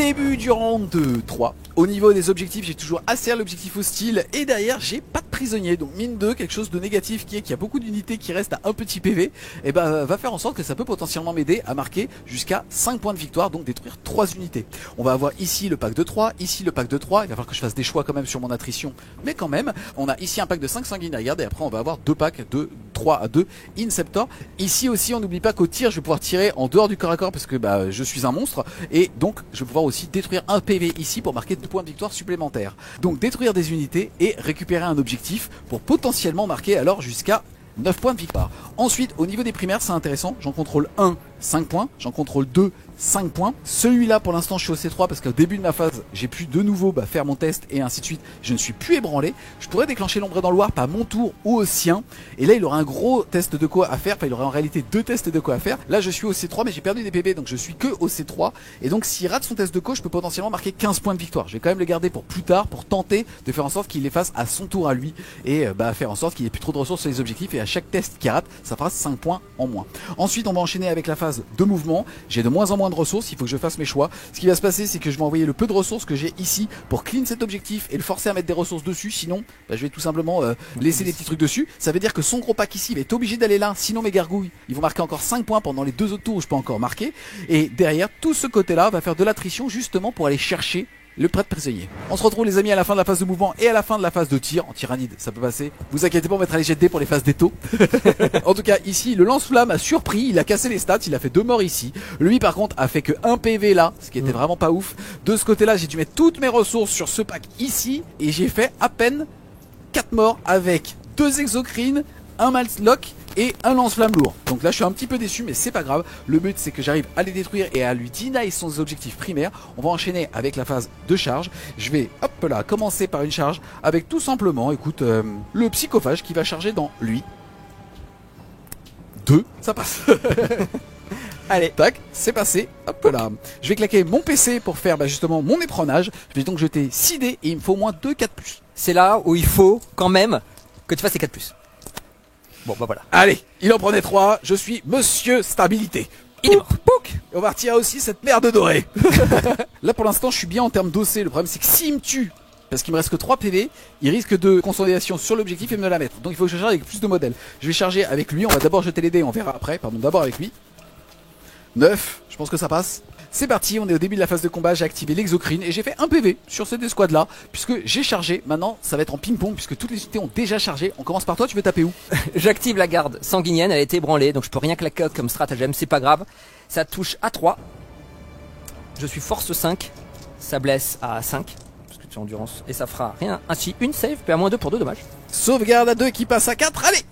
Début du round 3. Au niveau des objectifs, j'ai toujours Acer, l'objectif hostile, et derrière j'ai pas de prisonnier. Donc mine 2, quelque chose de négatif qui est qu'il y a beaucoup d'unités qui restent à un petit PV, et bah va faire en sorte que ça peut potentiellement m'aider à marquer jusqu'à 5 points de victoire, donc détruire 3 unités. On va avoir ici le pack de 3, ici le pack de 3, il va falloir que je fasse des choix quand même sur mon attrition, mais quand même, on a ici un pack de 5 sanguinaires, et après on va avoir 2 packs de 3 à 2 Inceptor. Ici aussi on n'oublie pas qu'au tir je vais pouvoir tirer en dehors du corps à corps parce que bah, je suis un monstre, et donc je vais pouvoir aussi détruire un PV ici pour marquer 2 points de victoire supplémentaires. Donc détruire des unités et récupérer un objectif pour potentiellement marquer alors jusqu'à 9 points de victoire. Ensuite au niveau des primaires c'est intéressant, j'en contrôle 1, 5 points, j'en contrôle 2, 5 points. Celui-là pour l'instant je suis au C3 parce qu'au début de ma phase j'ai pu de nouveau faire mon test et ainsi de suite. Je ne suis plus ébranlé. Je pourrais déclencher l'ombre dans le Loir par mon tour ou au sien. Et là il aura un gros test de quoi à faire. Enfin il aura en réalité 2 tests de quoi à faire. Là je suis au C3 mais j'ai perdu des PV donc je suis que au C3. Et donc s'il rate son test de co je peux potentiellement marquer 15 points de victoire. Je vais quand même le garder pour plus tard pour tenter de faire en sorte qu'il les fasse à son tour à lui. Et faire en sorte qu'il ait plus trop de ressources sur les objectifs. Et à chaque test qu'il rate ça fera 5 points en moins. Ensuite on va enchaîner avec la phase de mouvement. J'ai de moins en moins de ressources. Il faut que je fasse mes choix. Ce qui va se passer c'est que je vais envoyer le peu de ressources que j'ai ici pour clean cet objectif et le forcer à mettre des ressources dessus, sinon je vais tout simplement laisser des petits trucs dessus. Ça veut dire que son gros pack ici va être obligé d'aller là, sinon mes gargouilles ils vont marquer encore 5 points pendant les 2 autres tours où je peux encore marquer, et derrière tout ce côté là va faire de l'attrition justement pour aller chercher le prêtre prisonnier. On se retrouve les amis à la fin de la phase de mouvement et à la fin de la phase de tir. En tyrannide ça peut passer, vous inquiétez pas, on mettra les jets de dés pour les phases d'étau. En tout cas ici le lance-flamme a surpris, il a cassé les stats, il a fait 2 morts ici. Lui par contre a fait que 1 PV là, ce qui était vraiment pas ouf. De ce côté là j'ai dû mettre toutes mes ressources sur ce pack ici et j'ai fait à peine 4 morts avec 2 exocrines, un malloc et un lance-flamme lourd. Donc là je suis un petit peu déçu mais c'est pas grave. Le but c'est que j'arrive à les détruire et à lui deny son objectif primaire. On va enchaîner avec la phase de charge. Je vais hop là commencer par une charge avec tout simplement écoute le psychophage qui va charger dans lui. 2, ça passe. Allez, tac, c'est passé, hop là. Je vais claquer mon PC pour faire justement mon éperonnage. Je vais donc jeter 6 dés et il me faut au moins 2 4+. C'est là où il faut quand même que tu fasses les 4+. Bon bah voilà. Allez, il en prenait 3, je suis Monsieur Stabilité. Il est mort. Pouc. Et on va retirer aussi cette merde dorée. Là pour l'instant je suis bien en termes d'OC. Le problème c'est que s'il me tue, parce qu'il me reste que 3 PV, il risque de consolidation sur l'objectif et me la mettre. Donc il faut que je charge avec plus de modèles. Je vais charger avec lui, on va d'abord jeter les dés, on verra après. Pardon, d'abord avec lui. 9, je pense que ça passe. C'est parti, on est au début de la phase de combat, j'ai activé l'exocrine et j'ai fait un PV sur cette escouade là, puisque j'ai chargé. Maintenant ça va être en ping-pong puisque toutes les unités ont déjà chargé. On commence par toi, tu veux taper où? J'active la garde sanguinienne, elle a été ébranlée, donc je peux rien claquer comme stratagème, c'est pas grave. Ça touche à 3. Je suis force 5, ça blesse à 5, parce que tu es endurance, et ça fera rien. Ainsi, une save, PA-2 pour 2 dommages. Sauvegarde à 2 qui passe à 4, allez.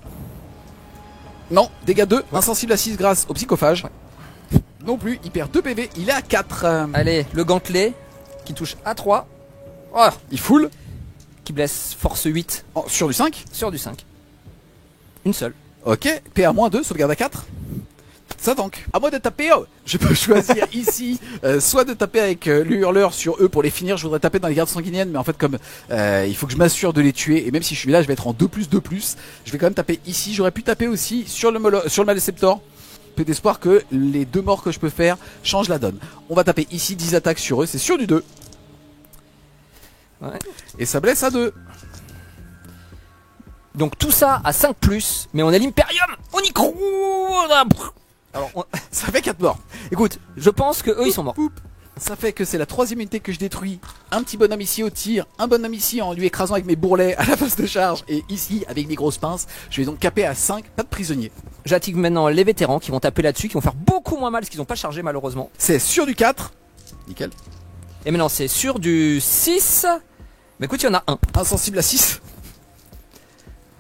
Non, dégâts 2, insensible à 6 grâce au psychophage. Ouais. Non plus, il perd 2 PV, il est à 4. Allez, le gantelet qui touche à 3. Oh, Il full. qui blesse force 8 Sur du 5. sur du 5. Une seule. Ok, PA-2, sauvegarde à 4. Ça tank. À moi de taper, je peux choisir ici, soit de taper avec le hurleur sur eux pour les finir. Je voudrais taper dans les gardes sanguiniennes, mais en fait comme il faut que je m'assure de les tuer, et même si je suis là, je vais être en 2+2+. Je vais quand même taper ici. J'aurais pu taper aussi sur le Maleceptor. Peu d'espoir que les 2 morts que je peux faire changent la donne. On va taper ici 10 attaques sur eux, c'est sur du 2. Ouais. Et ça blesse à 2. Donc tout ça à 5+, mais on a l'Imperium. On y croit. Alors, Ça fait 4 morts. écoute, je pense que eux ils sont morts. Ça fait que c'est la 3ème unité que je détruis. Un petit bonhomme ici au tir, un bonhomme ici en lui écrasant avec mes bourrelets à la phase de charge, et ici avec mes grosses pinces. Je vais donc caper à 5, pas de prisonniers. J'active maintenant les vétérans qui vont taper là-dessus, qui vont faire beaucoup moins mal parce qu'ils n'ont pas chargé malheureusement. C'est sur du 4. Nickel. Et maintenant c'est sur du 6. Mais écoute, il y en a un. Insensible à 6.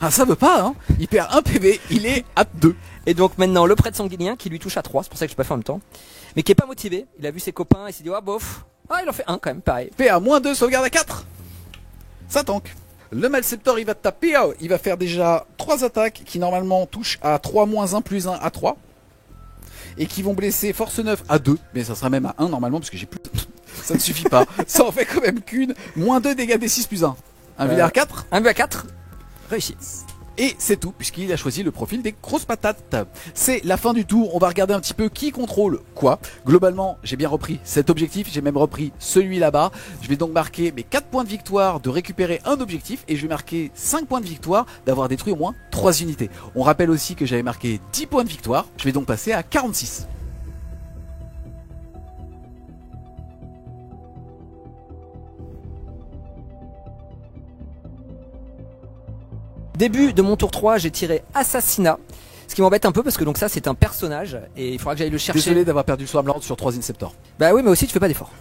Ah ça veut pas hein. Il perd 1 PV, il est à 2. Et donc maintenant le prêtre sanguinien qui lui touche à 3, c'est pour ça que je pas fait en même temps. Mais qui est pas motivé, il a vu ses copains et s'est dit ah bof. Ah il en fait un quand même, pareil. PA-2, sauvegarde à 4. Ça tank. Le Maleceptor il va te taper, il va faire déjà 3 attaques qui normalement touchent à 3 moins 1 plus 1 à 3. Et qui vont blesser force 9 à 2. Mais ça sera même à 1 normalement parce que j'ai plus... Ça ne suffit pas. Ça en fait quand même qu'une. Moins 2 dégâts des 6 plus 1. Un Villar 4. Un but à 4. Réussi. Et c'est tout, puisqu'il a choisi le profil des grosses patates. C'est la fin du tour, on va regarder un petit peu qui contrôle quoi. Globalement, j'ai bien repris cet objectif, j'ai même repris celui là-bas. Je vais donc marquer mes 4 points de victoire de récupérer un objectif, et je vais marquer 5 points de victoire d'avoir détruit au moins 3 unités. On rappelle aussi que j'avais marqué 10 points de victoire, je vais donc passer à 46. Début de mon tour 3, j'ai tiré Assassinat. Ce qui m'embête un peu parce que donc ça c'est un personnage et il faudra que j'aille le chercher. Désolé d'avoir perdu Swarmlord sur 3 Inceptor. Bah oui mais aussi tu fais pas d'effort.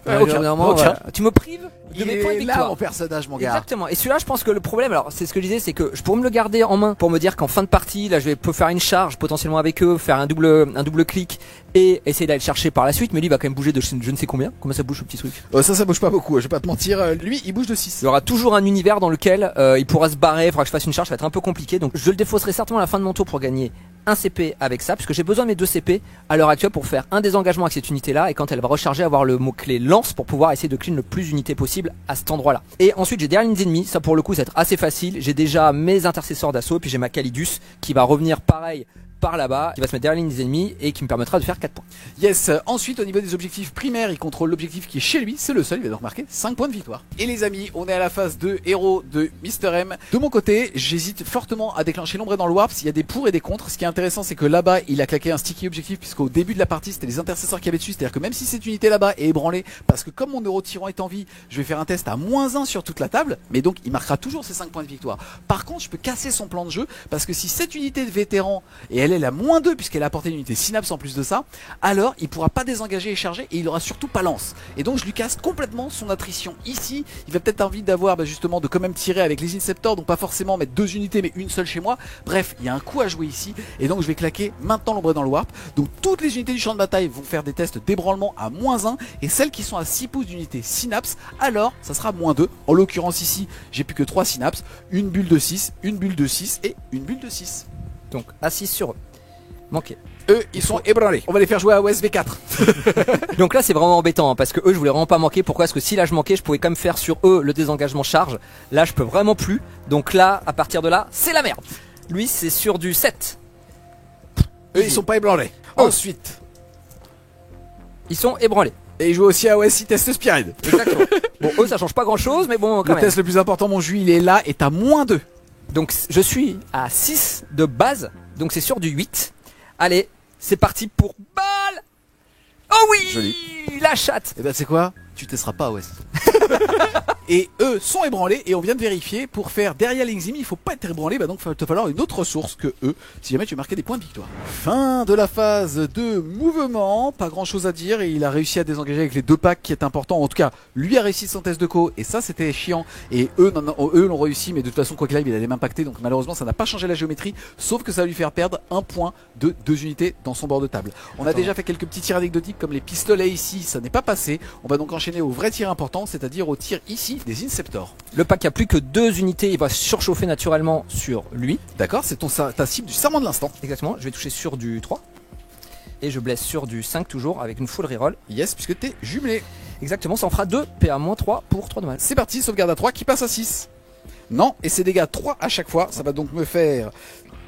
Tu me prives de mes points de victoire. Là mon personnage mon gars. Exactement. Et celui-là je pense que le problème, alors c'est ce que je disais, c'est que je pourrais me le garder en main pour me dire qu'en fin de partie, là je vais faire une charge potentiellement avec eux, faire un double clic et essayer d'aller le chercher par la suite, mais lui il va quand même bouger de je ne sais combien. Comment ça bouge ce petit truc? Ça bouge pas beaucoup, je vais pas te mentir, lui il bouge de 6. Il y aura toujours un univers dans lequel il pourra se barrer, il faudra que je fasse une charge, ça va être un peu compliqué, donc je le défausserai certainement à la fin de mon tour pour gagner un CP avec ça, puisque j'ai besoin de mes 2 CP à l'heure actuelle pour faire un désengagement avec cette unité là, et quand elle va recharger avoir le mot clé lance pour pouvoir essayer de clean le plus d'unités possible à cet endroit là. Et ensuite j'ai derrière les ennemis, ça pour le coup ça va être assez facile, j'ai déjà mes intercesseurs d'assaut, puis j'ai ma Calidus qui va revenir pareil par là-bas, qui va se mettre derrière les ennemis et qui me permettra de faire 4 points. Yes, ensuite au niveau des objectifs primaires, il contrôle l'objectif qui est chez lui, c'est le seul, il va donc marquer 5 points de victoire. Et les amis, on est à la phase de héros de Mr M. De mon côté, j'hésite fortement à déclencher l'ombre dans le warp, s'il y a des pour et des contre. Ce qui est intéressant, c'est que là-bas, il a claqué un sticky objectif, puisqu'au début de la partie, c'était les intercesseurs qui avaient dessus, c'est-à-dire que même si cette unité là-bas est ébranlée, parce que comme mon neurotyran est en vie, je vais faire un test à -1 sur toute la table, mais donc il marquera toujours ses 5 points de victoire. Par contre, je peux casser son plan de jeu, parce que si cette unité de vétéran, et elle est la -2, puisqu'elle a apporté une unité synapse en plus de ça, alors il pourra pas désengager et charger, et il aura surtout pas lance. Et donc je lui casse complètement son attrition ici. Il va peut-être envie d'avoir justement de quand même tirer avec les Inceptors, donc pas forcément mettre 2 unités mais une seule chez moi. Bref, il y a un coup à jouer ici, et donc je vais claquer maintenant l'ombre dans le warp. Donc toutes les unités du champ de bataille vont faire des tests d'ébranlement à -1, et celles qui sont à 6 pouces d'unité synapse, alors ça sera -2. En l'occurrence ici, j'ai plus que 3 synapses, une bulle de 6, une bulle de 6 et une bulle de 6. Donc assise sur eux. Manqué. Eux, ils sont ébranlés. On va les faire jouer à OSV4. Donc là, c'est vraiment embêtant, hein, parce que eux, je voulais vraiment pas manquer. Pourquoi? Parce que si là je manquais, je pouvais quand même faire sur eux le désengagement charge. Là, je peux vraiment plus. Donc là, à partir de là, c'est la merde. Lui, c'est sur du 7. Eux, ils sont pas ébranlés. Ensuite, ils sont ébranlés. Et ils jouent aussi à OSI Test Spirit. Exactement. Bon, eux, ça change pas grand chose, mais bon, quand le même. test le plus important, mon jus, il est là, est à -2. Donc je suis à 6 de base, donc c'est sur du 8. Allez, c'est parti pour balle. Oh oui, joli. La chatte. Et ben c'est quoi? Tu testeras pas OS. Et eux sont ébranlés, et on vient de vérifier, pour faire derrière l'Eximi, il faut pas être ébranlé, bah donc il va te falloir une autre ressource que eux, si jamais tu veux marquer des points de victoire. Fin de la phase de mouvement, pas grand chose à dire, et il a réussi à désengager avec les 2 packs qui est important. En tout cas, lui a réussi son test de co, et ça c'était chiant, et eux l'ont réussi, mais de toute façon quoi qu'il arrive il a les mains impactées, donc malheureusement ça n'a pas changé la géométrie, sauf que ça va lui faire perdre 1 point de 2 unités dans son bord de table. On a déjà fait quelques petits tirs anecdotiques comme les pistolets ici, ça n'est pas passé. On va donc enchaîner au vrai tir important, c'est-à-dire au tir ici des Inceptors. Le pack a plus que 2 unités, il va surchauffer naturellement sur lui. D'accord, c'est ta cible du serment de l'instant. Exactement, je vais toucher sur du 3. Et je blesse sur du 5 toujours avec une full reroll. Yes, puisque t'es jumelé. Exactement, ça en fera 2 PA-3 pour 3 dommages. C'est parti, sauvegarde à 3 qui passe à 6. Non, et c'est dégâts 3 à chaque fois, ça va donc me faire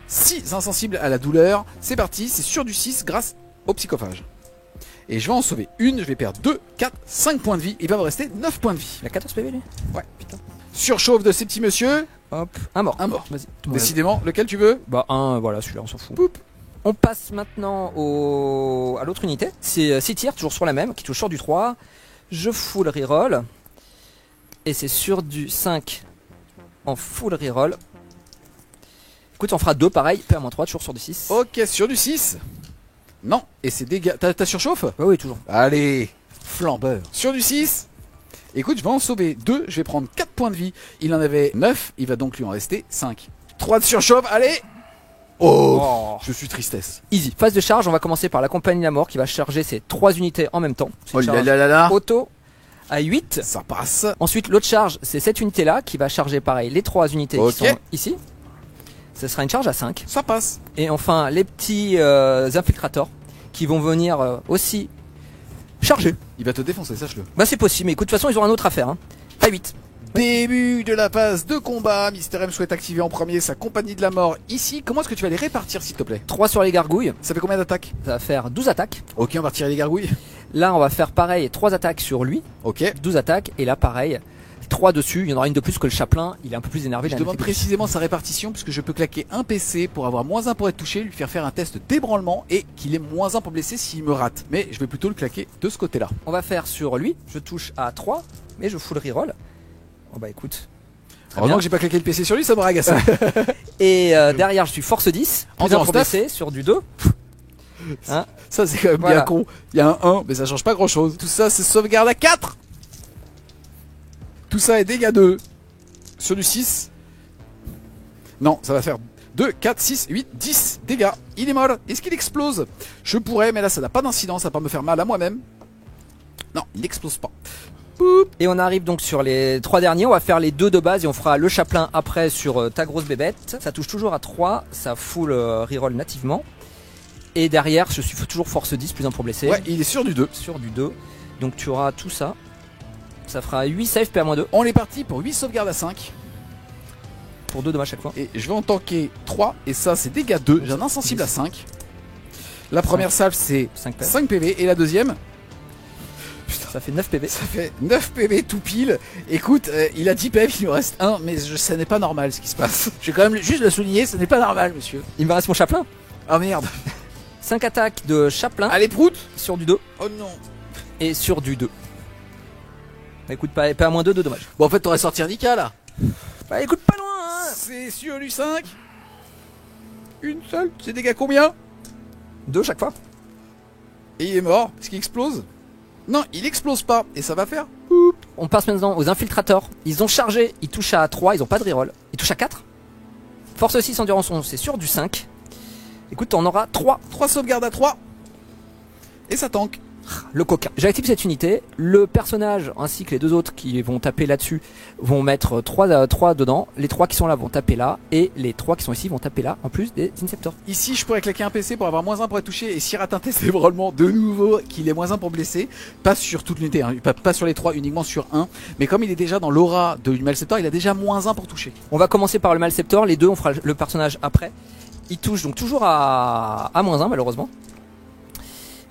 6 insensibles à la douleur. C'est parti, c'est sur du 6 grâce au psychophage. Et je vais en sauver une, je vais perdre 2, 4, 5 points de vie. Il va me rester 9 points de vie. Il a 14 PV lui. Ouais, putain. Surchauffe de ces petits messieurs. Hop, un mort. Un mort. Vas-y. Décidément, lequel tu veux? Bah un, voilà, celui-là on s'en fout. Poup. On passe maintenant à l'autre unité. C'est 6 tirs, toujours sur la même, qui touche sur du 3. Je full reroll. Et c'est sur du 5 en full reroll. Écoute, on fera 2 pareil, PA-3, toujours sur du 6. Ok, sur du 6. Non, et c'est dégâts. T'as surchauffe? Ouais, oui, toujours. Allez, flambeur. Sur du 6. Écoute, je vais en sauver 2, je vais prendre 4 points de vie. Il en avait 9, il va donc lui en rester 5. 3 de surchauffe, allez. Oh, je suis tristesse. Easy. Phase de charge, on va commencer par la compagnie de la mort qui va charger ses 3 unités en même temps. Oh là là là là. Auto à 8. Ça passe. Ensuite, l'autre charge, c'est cette unité là qui va charger pareil les 3 unités qui sont ici. Ce sera une charge à 5. Ça passe. Et enfin, les petits infiltrators qui vont venir aussi charger. Il va te défoncer, sache-le. Bah c'est possible, mais écoute, de toute façon, ils ont un autre à faire. Hein. À 8. Début de la phase de combat. Mister M souhaite activer en premier sa compagnie de la mort ici. Comment est-ce que tu vas les répartir s'il te plaît? 3 sur les gargouilles, Ça fait combien d'attaques? ça va faire 12 attaques. Ok, on va retirer les gargouilles. Là, on va faire pareil, 3 attaques sur lui, Ok. 12 attaques. Et là, pareil, 3 dessus. Il y en aura une de plus que le chaplain. Il est un peu plus énervé. Je il a un demande effet de- précisément sa répartition puisque je peux claquer un PC pour avoir -1 pour être touché, lui faire un test d'ébranlement et qu'il ait -1 pour blesser s'il me rate. Mais je vais plutôt le claquer de ce côté-là. On va faire sur lui. Je touche à 3, mais je fous le reroll. Bon bah écoute. Très Heureusement bien. que j'ai pas claqué le PC sur lui, ça m'aurait agacé. Et derrière, je suis force 10. Plus Endurance un pour blesser sur du 2. Hein. Ça c'est quand même Voilà. bien con. Il y a un 1, mais ça change pas grand-chose. Tout ça c'est sauvegarde à 4. Tout ça est dégâts 2. Sur du 6. Non, ça va faire 2, 4, 6, 8, 10 dégâts. Il est mort. Est-ce qu'il explose? Je pourrais, mais là ça n'a pas d'incidence, ça va pas me faire mal à moi-même. Non, il n'explose pas. Et on arrive donc sur les 3 derniers. On va faire les 2 de base et on fera le chaplain après sur ta grosse bébête. Ça touche toujours à 3. Ça fout le reroll nativement. Et derrière, je suis toujours force 10, plus un pour blesser. Ouais, il est sur du 2. Sur du 2. Donc tu auras tout ça. Ça fera 8 save PA-2 On est parti pour 8 sauvegardes à 5. pour 2 dommages chaque fois. Et je vais en tanker 3. Et ça c'est dégâts 2. J'ai un insensible à 5. La première salve c'est 5 PV. 5 PV. Et la deuxième, Ça fait 9 PV. ça fait 9 PV tout pile. Écoute, il a 10 PV, il nous reste 1. Mais ça n'est pas normal ce qui se passe. Je vais quand même juste le souligner, ce n'est pas normal monsieur. Il me reste mon chaplain. Ah merde. 5 attaques de chaplain Allez prout. sur du 2 Oh non. et sur du 2. Bah écoute, PA-2 de dommages. Bon en fait t'aurais sorti un Nika là. Bah écoute, pas loin hein. C'est sur du 5. Une seule. C'est dégâts combien? 2 chaque fois. Et il est mort. Est-ce qu'il explose? Non, il explose pas. Et ça va faire. On passe maintenant aux infiltrateurs. Ils ont chargé, ils touchent à 3, ils ont pas de reroll. Ils touchent à 4. Force 6, endurance 11, c'est sur du 5. Écoute, on aura 3. 3 sauvegardes à 3. Et ça tank. Le coquin. J'active cette unité. Le personnage ainsi que les 2 autres qui vont taper là-dessus vont mettre 3 dedans. Les 3 qui sont là vont taper là. Et les 3 qui sont ici vont taper là. En plus des Inceptors. Ici, je pourrais claquer un PC pour avoir -1 pour être touché. Et s'il rate un test d'ébranlement de nouveau, qu'il ait -1 pour blesser. Pas sur toute l'unité, hein. Pas sur les 3, uniquement sur 1. Mais comme il est déjà dans l'aura du Malceptor, il a déjà -1 pour toucher. On va commencer par le Malceptor. Les 2, on fera le personnage après. Il touche donc toujours à -1 malheureusement.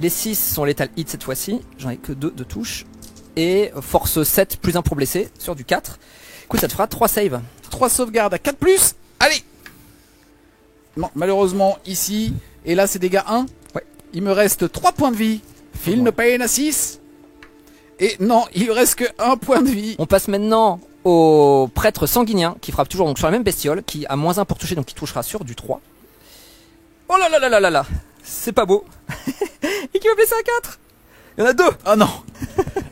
Les 6 sont létal hit cette fois-ci. J'en ai que 2 de touche. Et force 7 plus 1 pour blesser sur du 4. Écoute, ça te fera 3 saves. 3 sauvegardes à 4+. Allez. Non, malheureusement, ici. Et là, c'est dégâts 1. Ouais. Il me reste 3 points de vie. Feel no pain à 6. Et non, il me reste que 1 point de vie. On passe maintenant au prêtre sanguinien qui frappe toujours donc sur la même bestiole, qui a -1 pour toucher, donc qui touchera sur du 3. Oh là là là là là là, c'est pas beau. Et qui va blesser à 4. Il y en a 2. Oh non.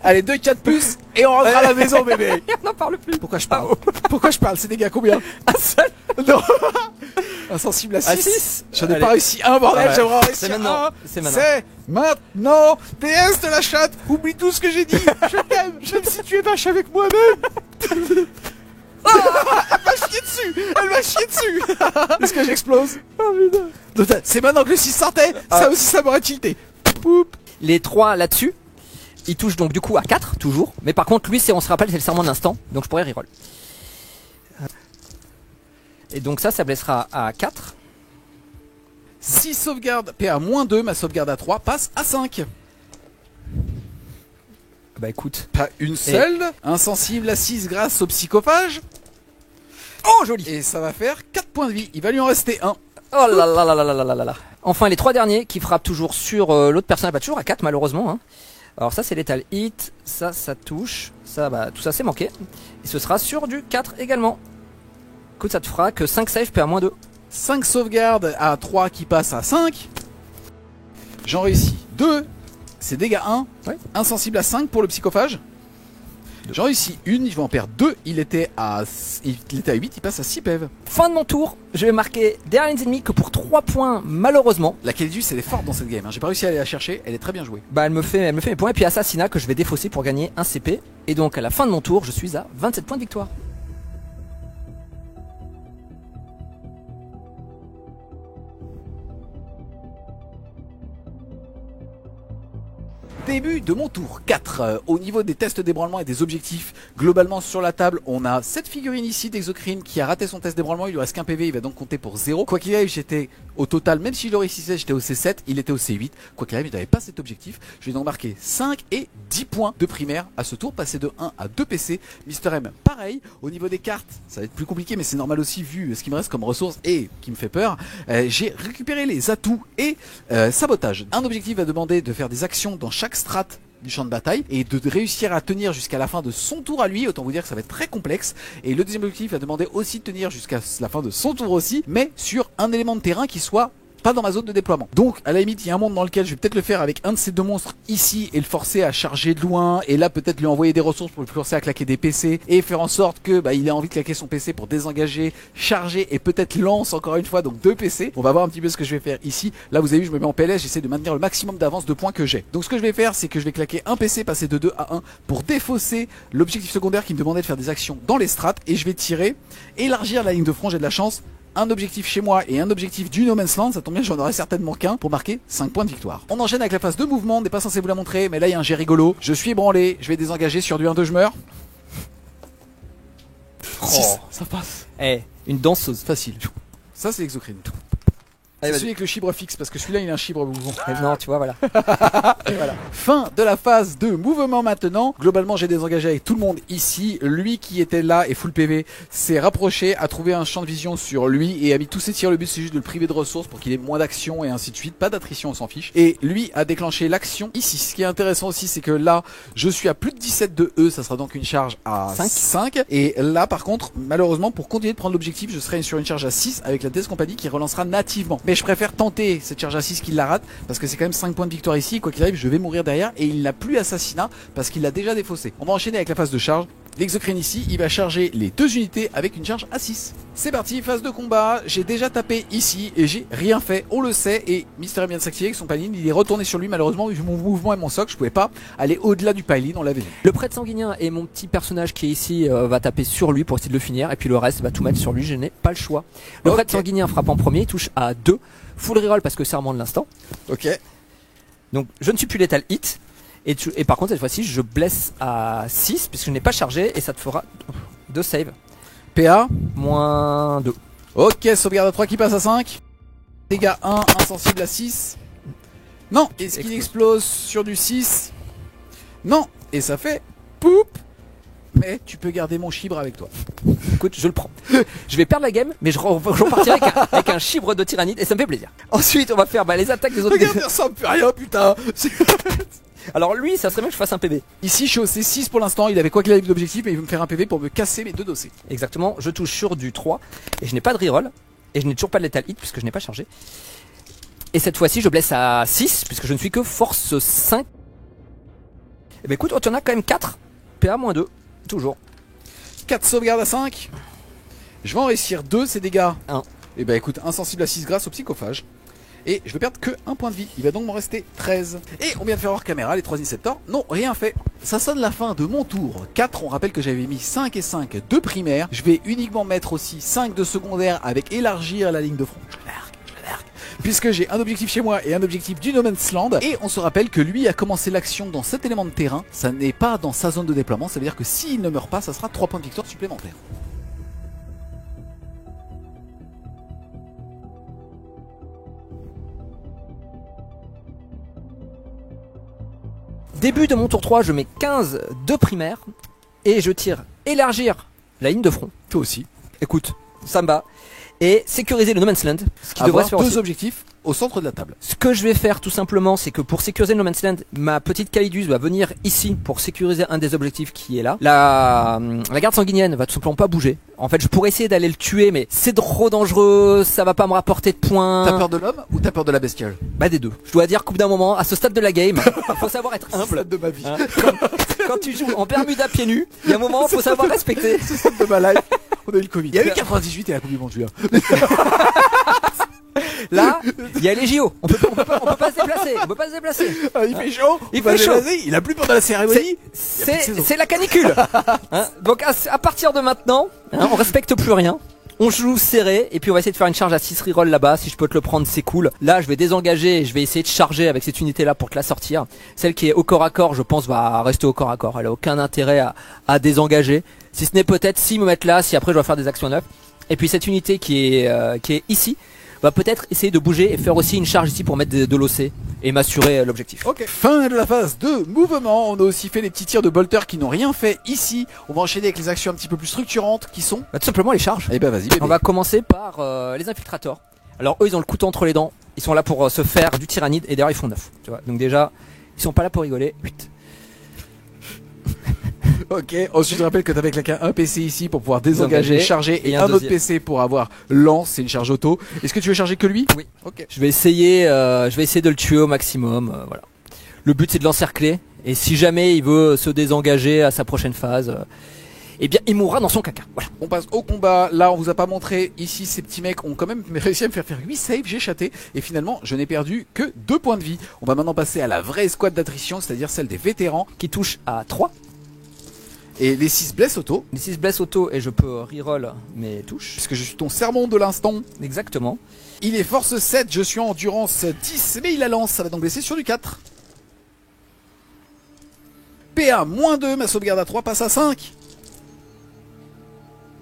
Allez, 2 4+. Et on rentre à la maison, bébé. Et on n'en parle plus. Pourquoi je parle? Pourquoi je parle? C'est dégâts combien? Un seul. Non. Insensible à 6. À 6. J'en ai Allez. pas réussi un, bordel. Ouais. J'aimerais réussir C'est maintenant. un. C'est maintenant. C'est maintenant. DS de la chatte. Oublie tout ce que j'ai dit. Je t'aime. Même si tu es vache avec moi-même. Elle m'a chié dessus. Elle m'a chié dessus. Est-ce que j'explose? Oh putain. C'est maintenant que le 6 sortait. Ça aussi, ça m'aurait tilté. Poup. Les 3 là-dessus, ils touchent donc du coup à 4 toujours. Mais par contre, lui, on se rappelle, c'est le serment d'instant. Donc je pourrais reroll. Et donc ça blessera à 4. 6 sauvegardes. PA -2. Ma sauvegarde à 3 passe à 5. Bah écoute. Pas une seule. Insensible à 6 grâce au psychophage. Oh joli. Et ça va faire 4 points de vie. Il va lui en rester 1. Oh là là là là là là là là. Enfin les 3 derniers qui frappent toujours sur l'autre personnage, pas toujours à 4 malheureusement. Hein. Alors ça c'est létal hit, ça touche, ça bah tout ça c'est manqué. Et ce sera sur du 4 également. Écoute, ça te fera que 5 save PA-2. 5 sauvegardes à 3 qui passent à 5. J'en réussis 2. C'est dégâts 1. Ouais. Insensible à 5 pour le psychophage. J'en réussis une, je vais en perdre 2. Il était à 8, il passe à 6 PV. Fin de mon tour, je vais marquer derrière les ennemis que pour 3 points malheureusement. La Kelidus elle est forte dans cette game, hein. J'ai pas réussi à aller la chercher, elle est très bien jouée. Bah elle me fait mes points et puis assassinat que je vais défausser pour gagner un CP. Et donc à la fin de mon tour, je suis à 27 points de victoire. Début de mon tour 4. Au niveau des tests d'ébranlement et des objectifs Globalement sur la table, on a cette figurine ici d'Exocrine qui a raté son test d'ébranlement, il lui reste qu'un PV, il va donc compter pour 0. Quoi qu'il arrive, j'étais au total, même s'il le réussissait, j'étais au C7, il était au C8. Quoi qu'il arrive, il n'avait pas cet objectif. Je vais donc marquer 5 et 10 points de primaire à ce tour, passer de 1 à 2 PC. Mister M, pareil, au niveau des cartes, ça va être plus compliqué, mais c'est normal aussi vu ce qui me reste comme ressources et qui me fait peur. J'ai récupéré les atouts et sabotage. Un objectif va demander de faire des actions dans chaque strat du champ de bataille et de réussir à tenir jusqu'à la fin de son tour à lui. Autant vous dire que ça va être très complexe. Et le deuxième objectif va demander aussi de tenir jusqu'à la fin de son tour aussi, mais sur un élément de terrain qui soit pas dans ma zone de déploiement. Donc à la limite il y a un monde dans lequel je vais peut-être le faire avec un de ces deux monstres ici et le forcer à charger de loin, et là peut-être lui envoyer des ressources pour le forcer à claquer des PC et faire en sorte que il ait envie de claquer son PC pour désengager, charger et peut-être lance encore une fois, donc 2 PC. On va voir un petit peu ce que je vais faire ici. Là vous avez vu, je me mets en PLS, j'essaie de maintenir le maximum d'avance de points que j'ai. Donc ce que je vais faire, c'est que je vais claquer un PC, passer de 2 à 1 pour défausser l'objectif secondaire qui me demandait de faire des actions dans les strats, et je vais tirer, élargir la ligne de front. J'ai de la chance, un objectif chez moi et un objectif du No Man's Land, ça tombe bien, j'en aurai certainement qu'un pour marquer 5 points de victoire. On enchaîne avec la phase de mouvement, on n'est pas censé vous la montrer, mais là il y a un jet rigolo. Je suis ébranlé, je vais désengager sur du 1-2, je meurs. 6, ça passe. Une danseuse. Facile. Ça c'est l'exocrine. C'est celui avec le chibre fixe, parce que celui-là il a un chibre mouvant. Non, tu vois, voilà. Voilà. Fin de la phase de mouvement maintenant. Globalement j'ai désengagé avec tout le monde ici. Lui qui était là et full PV s'est rapproché, a trouvé un champ de vision sur lui et a mis tous ses tirs. Le but c'est juste de le priver de ressources pour qu'il ait moins d'action et ainsi de suite. Pas d'attrition, on s'en fiche. Et lui a déclenché l'action ici. Ce qui est intéressant aussi, c'est que là je suis à plus de 17 de E, ça sera donc une charge à 5. Et là par contre, malheureusement, pour continuer de prendre l'objectif, je serai sur une charge à 6 avec la Death Company qui relancera nativement. Mais je préfère tenter cette charge à 6 qu'il la rate, parce que c'est quand même 5 points de victoire ici. Quoi qu'il arrive, je vais mourir derrière, et il n'a plus assassinat parce qu'il l'a déjà défaussé. On va enchaîner avec la phase de charge. L'exocrine ici, il va charger les 2 unités avec une charge à 6. C'est parti, phase de combat. J'ai déjà tapé ici et j'ai rien fait, on le sait. Et Mister M vient de s'activer avec son paline, il est retourné sur lui. Malheureusement, vu mon mouvement et mon soc, je pouvais pas aller au-delà du paline, on l'avait vu. Le prêtre sanguinien et mon petit personnage qui est ici va taper sur lui pour essayer de le finir, et puis le reste va tout mettre sur lui, je n'ai pas le choix. Le prêtre sanguinien frappe en premier, il touche à 2. Full reroll parce que c'est serment de l'instant. Ok. Donc je ne suis plus létal hit. Et par contre cette fois-ci je blesse à 6 puisque je n'ai pas chargé, et ça te fera 2 saves. PA moins 2. Ok, sauvegarde à 3 qui passe à 5. Dégâts 1, insensible à 6. Non, est-ce qu'il explose sur du 6? Non, et ça fait poup. Mais tu peux garder mon chibre avec toi. Écoute, je le prends. Je vais perdre la game, mais je repartirai avec un chibre de tyrannide, et ça me fait plaisir. Ensuite, on va faire les attaques des autres. Regarde, ça ressemble plus à rien, putain. Alors lui, ça serait bien que je fasse un PV. Ici, je suis au C6 pour l'instant. Il avait quoi qu'il arrive d'objectif, et il veut me faire un PV pour me casser mes 2 dossiers. Exactement, je touche sur du 3, et je n'ai pas de reroll, et je n'ai toujours pas de lethal hit puisque je n'ai pas chargé. Et cette fois-ci, je blesse à 6 puisque je ne suis que force 5. Et ben écoute, tu en as quand même 4. PA moins 2. Toujours. 4 sauvegardes à 5. Je vais en réussir 2, ces dégâts. 1. Et bah écoute, insensible à 6 grâce au psychophage. Et je vais perdre que 1 point de vie. Il va donc m'en rester 13. Et on vient de faire hors caméra, les 3 inceptors n'ont rien fait. Ça sonne la fin de mon tour 4. On rappelle que j'avais mis 5 et 5 de primaire. Je vais uniquement mettre aussi 5 de secondaire avec élargir la ligne de front. Puisque j'ai un objectif chez moi et un objectif du No Man's Land. Et on se rappelle que lui a commencé l'action dans cet élément de terrain. Ça n'est pas dans sa zone de déploiement. Ça veut dire que s'il ne meurt pas, ça sera 3 points de victoire supplémentaires. Début de mon tour 3, je mets 15 de primaire. Et je tire élargir la ligne de front. Toi aussi. Écoute, ça me bat. Et sécuriser le No Man's Land, ce qui devrait se faire 2 aussi. objectifs au centre de la table. Ce que je vais faire tout simplement, c'est que pour sécuriser le No Man's Land, ma petite Calidus va venir ici pour sécuriser un des objectifs qui est là. La garde sanguinienne va tout simplement pas bouger. En fait, je pourrais essayer d'aller le tuer, mais c'est trop dangereux, ça va pas me rapporter de points. T'as peur de l'homme ou t'as peur de la bestiole? Bah des deux. Je dois dire qu'au bout d'un moment, à ce stade de la game, faut savoir être humble. De ma vie. Hein, quand tu joues en Bermuda pieds nus, il y a un moment, faut savoir respecter. C'est ça de ma life. On a eu le Covid. Il y a eu 98 et la Coupe du Monde, tu vois. Là, il y a les JO. On peut pas se déplacer. On peut pas se déplacer. Ah, il fait chaud. Il fait chaud. Il a plu pendant la cérémonie. C'est la canicule. Hein, donc à partir de maintenant, hein, on respecte plus rien. On joue serré et puis on va essayer de faire une charge à 6 reroll là-bas. Si je peux te le prendre, c'est cool. Là, je vais désengager et je vais essayer de charger avec cette unité-là pour te la sortir. Celle qui est au corps à corps, je pense, va rester au corps à corps. Elle a aucun intérêt à désengager. Si ce n'est peut-être si me mettre là, si après je dois faire des actions 9. Et puis cette unité qui est ici va peut-être essayer de bouger et faire aussi une charge ici pour mettre de l'OC et m'assurer l'objectif. Ok, fin de la phase de mouvement. On a aussi fait les petits tirs de bolters qui n'ont rien fait ici. On va enchaîner avec les actions un petit peu plus structurantes qui sont... Tout simplement les charges. Eh ben vas-y bébé. On va commencer par les infiltrators. Alors eux ils ont le couteau entre les dents. Ils sont là pour se faire du tyrannide et d'ailleurs ils font 9. Tu vois. Donc déjà ils sont pas là pour rigoler. 8. Ok, ensuite je rappelle que tu avais claqué un PC ici pour pouvoir désengager, charger et un autre deuxième. PC pour avoir lance, c'est une charge auto. Est-ce que tu veux charger que lui? Oui. Ok. Je vais essayer de le tuer au maximum. Voilà. Le but c'est de l'encercler et si jamais il veut se désengager à sa prochaine phase, eh bien il mourra dans son caca. Voilà. On passe au combat. Là, on vous a pas montré. Ici, ces petits mecs ont quand même réussi à me faire 8 saves. J'ai chaté. Et finalement, je n'ai perdu que 2 points de vie. On va maintenant passer à la vraie escouade d'attrition, c'est-à-dire celle des vétérans. Qui touche à 3. Et les 6 blessent auto. Les 6 blessent auto et je peux reroll mes touches. Puisque je suis ton sermon de l'instant. Exactement. Il est force 7, je suis en endurance 10. Mais il la lance. Ça va donc blesser sur du 4. PA, -2. Ma sauvegarde à 3 passe à 5.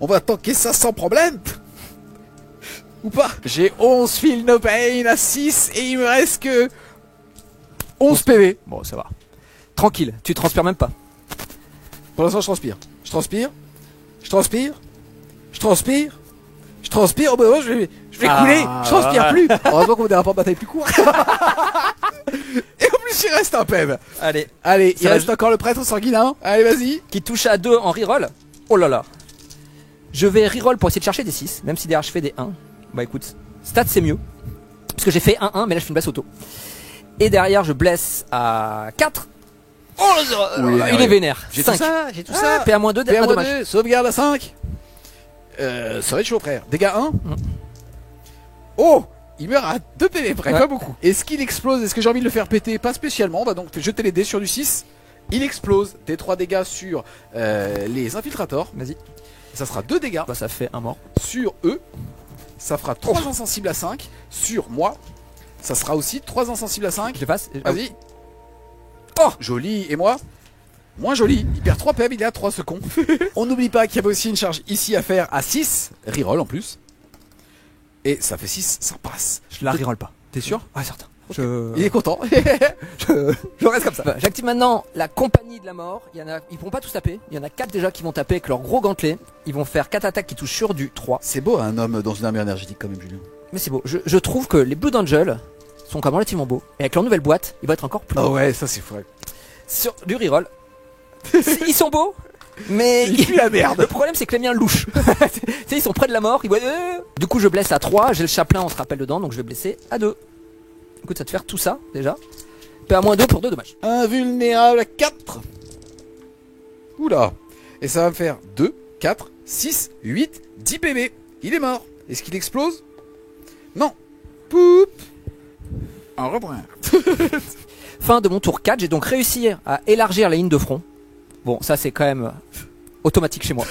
On va tanker ça sans problème. Ou pas? J'ai 11 feel no pain à 6 et il me reste que 11 PV. Bon ça va. Tranquille, tu transpires même pas. Pour l'instant je transpire. Je transpire. Je transpire. Je transpire. Je transpire. Oh bah ouais, je vais couler. Je transpire plus. Heureusement qu'on a des rapports de bataille plus courts. Et en plus il reste un PEV. Allez. Allez, il Ça reste encore le prêtre sanguinin. Allez vas-y. Qui touche à 2 en reroll. Oh là là. Je vais reroll pour essayer de chercher des 6, même si derrière je fais des 1. Bah écoute, stats c'est mieux. Parce que j'ai fait 1-1, mais là je fais une blesse auto. Et derrière je blesse à 4. Oh il est vénère. J'ai 5. tout ça, j'ai tout ça. PA-2, PA-2, dommage. sauvegarde à 5. Ça va être chaud frère. Dégâts 1. Oh, il meurt à 2 PV près, Ouais. pas beaucoup. Est-ce qu'il explose? Est-ce que j'ai envie de le faire péter? Pas spécialement. On va donc jeter les dés sur du 6. Il explose. Des 3 dégâts sur les infiltrators. Vas-y. Ça sera 2 dégâts Bah ça fait un mort. sur eux. Ça fera 3 insensibles à 5. Sur moi, ça sera aussi 3 insensibles à 5. Je le passe. Vas-y. Oh, joli. Et moi? Moins joli. Il perd 3 PV, il est à 3 ce con. On n'oublie pas qu'il y avait aussi une charge ici à faire à 6. Reroll en plus. Et ça fait 6, ça passe. Je la reroll pas. T'es sûr? Ouais, certain. Il est content. Je reste comme ça. J'active maintenant la compagnie de la mort. Ils pourront pas tous taper. Il y en a 4 déjà qui vont taper avec leur gros gantelet. Ils vont faire 4 attaques qui touchent sur du 3. C'est beau un homme dans une armure énergétique quand même, Julien. Mais c'est beau. Je trouve que les Blood Angels sont quand même relativement beaux. Et avec leur nouvelle boîte, ils vont être encore plus beaux. Oh ouais, ça c'est vrai. Sur du reroll. Ils sont beaux, mais Il pue la merde. le problème c'est que les miens louchent. Tu sais, ils sont près de la mort. Ils voient. Du coup, je blesse à 3. J'ai le chaplain, on se rappelle dedans, donc je vais blesser à 2. Écoute, ça te faire tout ça déjà. PA-2 pour 2 dommages. Invulnérable à 4. Oula. Et ça va me faire 2, 4, 6, 8, 10 PV. Il est mort. Est-ce qu'il explose? Non. Poup. Un rebrun. Fin de mon tour 4, j'ai donc réussi à élargir la ligne de front. Bon, ça c'est quand même automatique chez moi.